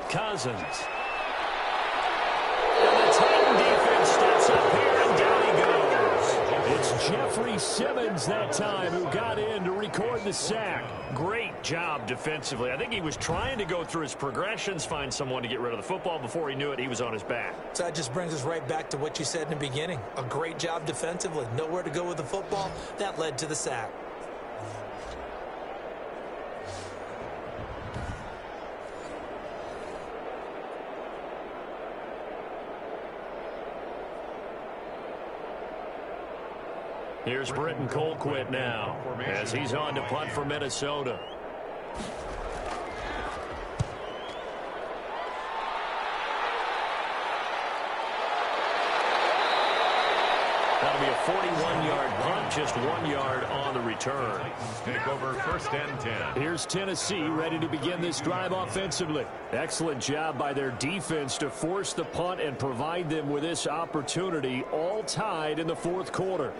Cousins. And the Titan defense steps up here, and down he goes. It's Jeffrey Simmons that time who got in to record the sack. Great job defensively. I think he was trying to go through his progressions, find someone to get rid of the football. Before he knew it, he was on his back. So that just brings us right back to what you said in the beginning. A great job defensively. Nowhere to go with the football. That led to the sack. Here's Britton Colquitt now as he's on to punt for Minnesota. That'll be a 41-yard punt, just 1 yard on the return. Take over 1st and 10. Here's Tennessee ready to begin this drive offensively. Excellent job by their defense to force the punt and provide them with this opportunity, all tied in the 4th quarter.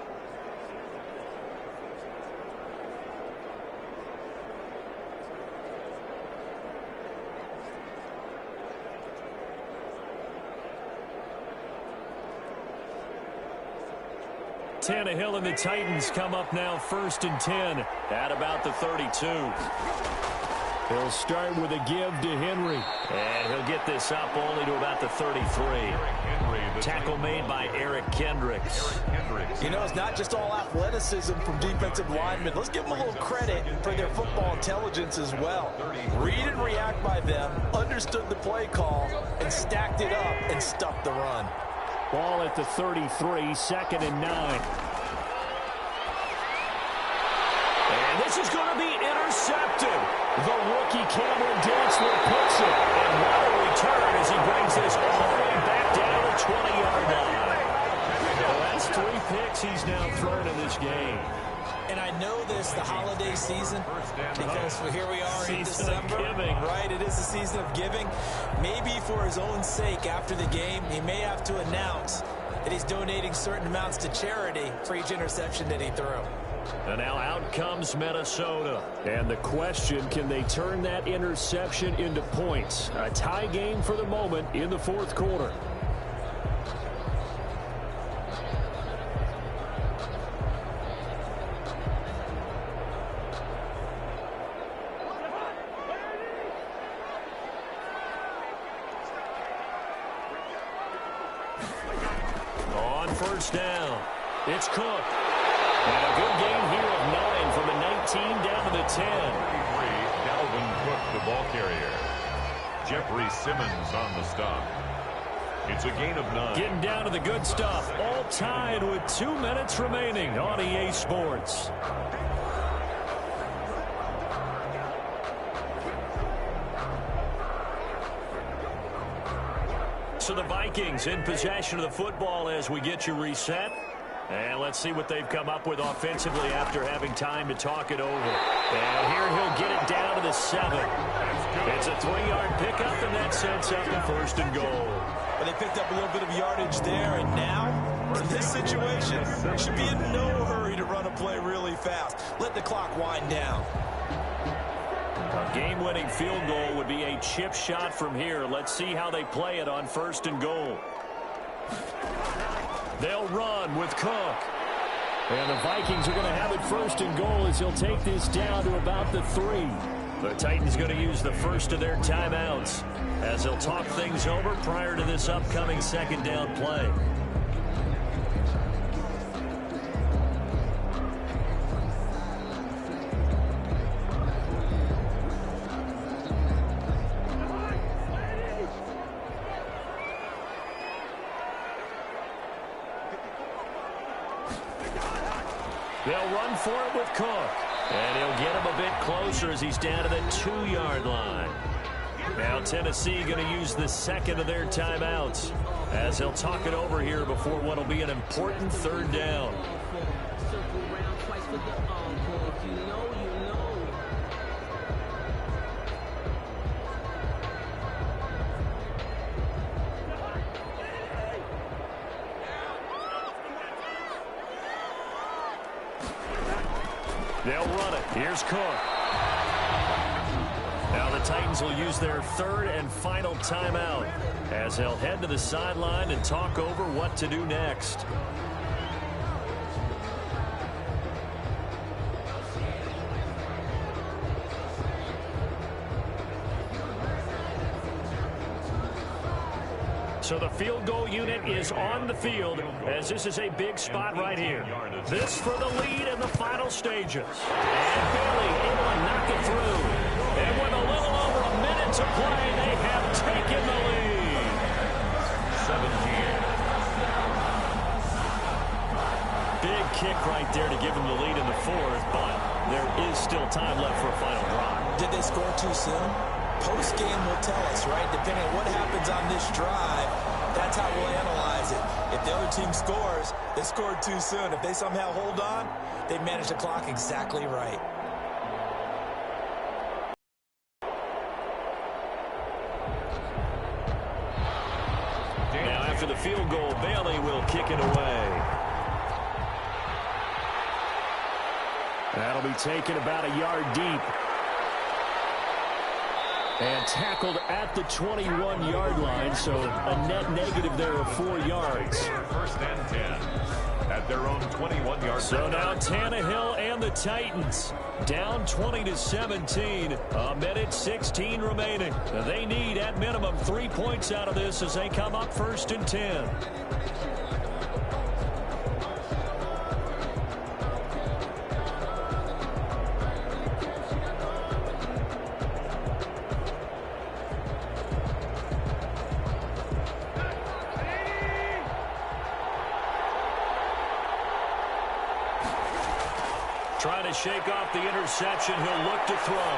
Tannehill and the Titans come up now 1st and 10 at about the 32. He'll start with a give to Henry. And he'll get this up only to about the 33. Tackle made by Eric Kendricks. You know, it's not just all athleticism from defensive linemen. Let's give them a little credit for their football intelligence as well. Read and react by them, understood the play call, and stacked it up and stuffed the run. Ball at the 33, 2nd and 9. And this is going to be intercepted. The rookie Cameron Dantzler puts it. And what a return as he brings this all the way back down the 20-yard line. Well, that's 3 picks he's now thrown in this game. And I know this, the holiday season, because here we are in December, right? It is the season of giving. Maybe for his own sake, after the game, he may have to announce that he's donating certain amounts to charity for each interception that he threw. And now out comes Minnesota. And the question, can they turn that interception into points? A tie game for the moment in the 4th quarter. First down. It's Cook. And a good game here of 9 from the 19 down to the 10. Dalvin Cook, the ball carrier. Jeffrey Simmons on the stop. It's a gain of 9. Getting down to the good stuff. All tied with 2 minutes remaining on EA Sports. So the Vikings in possession of the football as we get you reset. And let's see what they've come up with offensively after having time to talk it over. And here he'll get it down to the 7. It's a 3-yard pickup, and that sets up the 1st and goal. Well, they picked up a little bit of yardage there, and now, in this situation, should be in no hurry to run a play really fast. Let the clock wind down. A game-winning field goal would be a chip shot from here. Let's see how they play it on 1st and goal. They'll run with Cook. And the Vikings are going to have it 1st and goal as he'll take this down to about the 3. The Titans going to use the first of their timeouts as they'll talk things over prior to this upcoming 2nd down play. They'll run for it with Cook. And he'll get him a bit closer as he's down to the 2-yard line. Now Tennessee going to use the 2nd of their timeouts as they'll talk it over here before what will be an important 3rd down. They'll run it. Here's Cook. Now the Titans will use their 3rd and final timeout as they'll head to the sideline and talk over what to do next. So the field goal unit is on the field as this is a big spot right here. This for the lead in the final stages. And Bailey able to knock it through. And with a little over a minute to play, they have taken the lead. 17. Big kick right there to give them the lead in the fourth, but there is still time left for a final drive. Did they score too soon? Post-game will tell us, right? Depending on what happens on this drive, that's how we'll analyze it. If the other team scores, they scored too soon. If they somehow hold on, they managed the clock exactly right. Now after the field goal, Bailey will kick it away. That'll be taken about a yard deep. And tackled at the 21-yard line, so a net negative there of 4 yards. First and 10 at their own 21-yard. So now Tannehill and the Titans down 20-17. A minute 16 remaining. They need at minimum 3 points out of this as they come up first and 10. Trying to shake off the interception. He'll look to throw.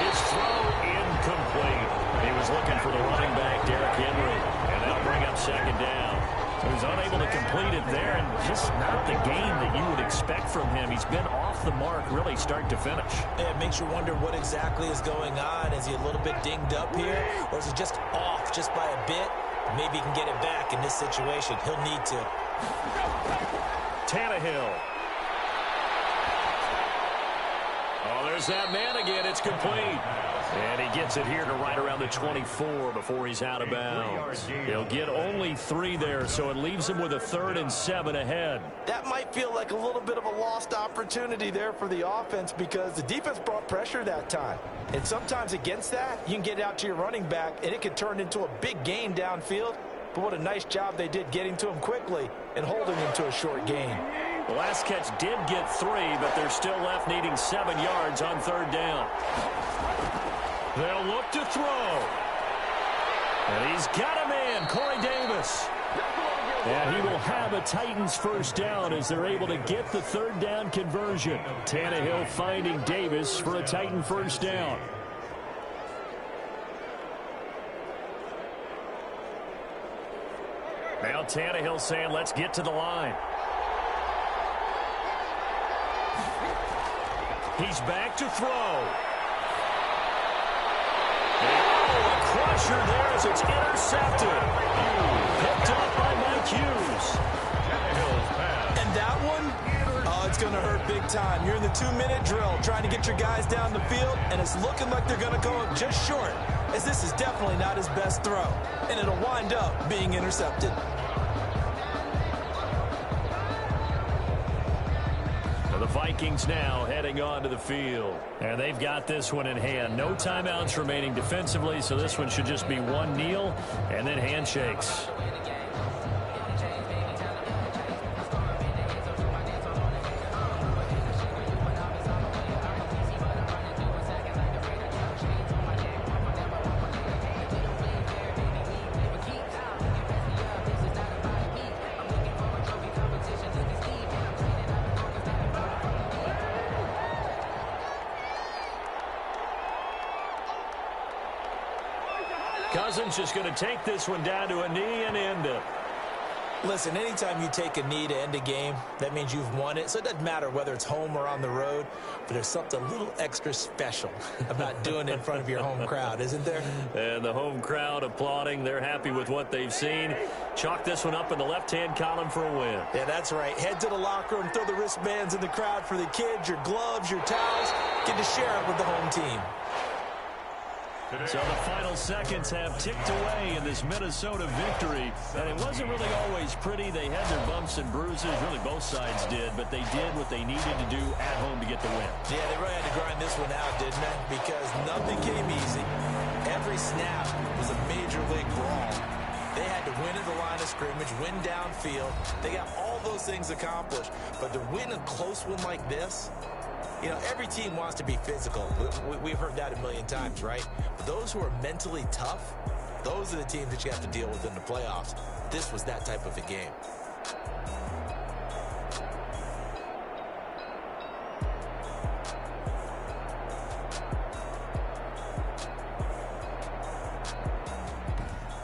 His throw incomplete. He was looking for the running back, Derrick Henry, and that'll bring up second down. So he's unable to complete it there, and just not the game that you would expect from him. He's been off the mark really start to finish. It makes you wonder what exactly is going on. Is he a little bit dinged up here, or is he just off just by a bit? Maybe he can get it back in this situation. He'll need to. Tannehill. Oh, there's that man again. It's complete. And he gets it here to right around the 24 before he's out of bounds. He'll get only 3 there, so it leaves him with a 3rd and 7 ahead. That might feel like a little bit of a lost opportunity there for the offense because the defense brought pressure that time. And sometimes against that, you can get out to your running back, and it could turn into a big gain downfield. But what a nice job they did getting to him quickly and holding him to a short gain. The last catch did get 3, but they're still left needing 7 yards on 3rd down. They'll look to throw. And he's got a man, Corey Davis. And he will have a Titans first down as they're able to get the 3rd down conversion. Tannehill finding Davis for a Titan first down. Now Tannehill saying, let's get to the line. He's back to throw. Oh, a crusher there as it's intercepted. Picked up by Mike Hughes. And that one, oh, it's going to hurt big time. You're in the 2-minute drill trying to get your guys down the field, and it's looking like they're going to go just short, as this is definitely not his best throw. And it'll wind up being intercepted. The Vikings now heading onto the field. And they've got this one in hand. No timeouts remaining defensively, so this one should just be one kneel and then handshakes. Cousins just going to take this one down to a knee and end it. Listen, anytime you take a knee to end a game, that means you've won it. So it doesn't matter whether it's home or on the road, but there's something a little extra special about doing it in front of your home crowd, isn't there? And the home crowd applauding. They're happy with what they've seen. Chalk this one up in the left-hand column for a win. Yeah, that's right. Head to the locker room, throw the wristbands in the crowd for the kids, your gloves, your towels. Get to share it with the home team. So the final seconds have ticked away in this Minnesota victory. And it wasn't really always pretty. They had their bumps and bruises. Really, both sides did. But they did what they needed to do at home to get the win. Yeah, they really had to grind this one out, didn't they? Because nothing came easy. Every snap was a major league brawl. to win at the line of scrimmage, win downfield. They got all those things accomplished. But to win a close one like this, you know, every team wants to be physical. We've heard that a million times, right? But those who are mentally tough, those are the teams that you have to deal with in the playoffs. This was that type of a game.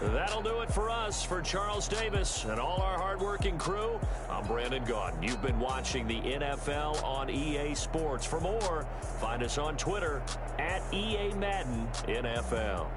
That'll do it for us. For Charles Davis and all our hardworking crew, I'm Brandon Gaudin. You've been watching the NFL on EA Sports. For more, find us on Twitter @EA Madden NFL.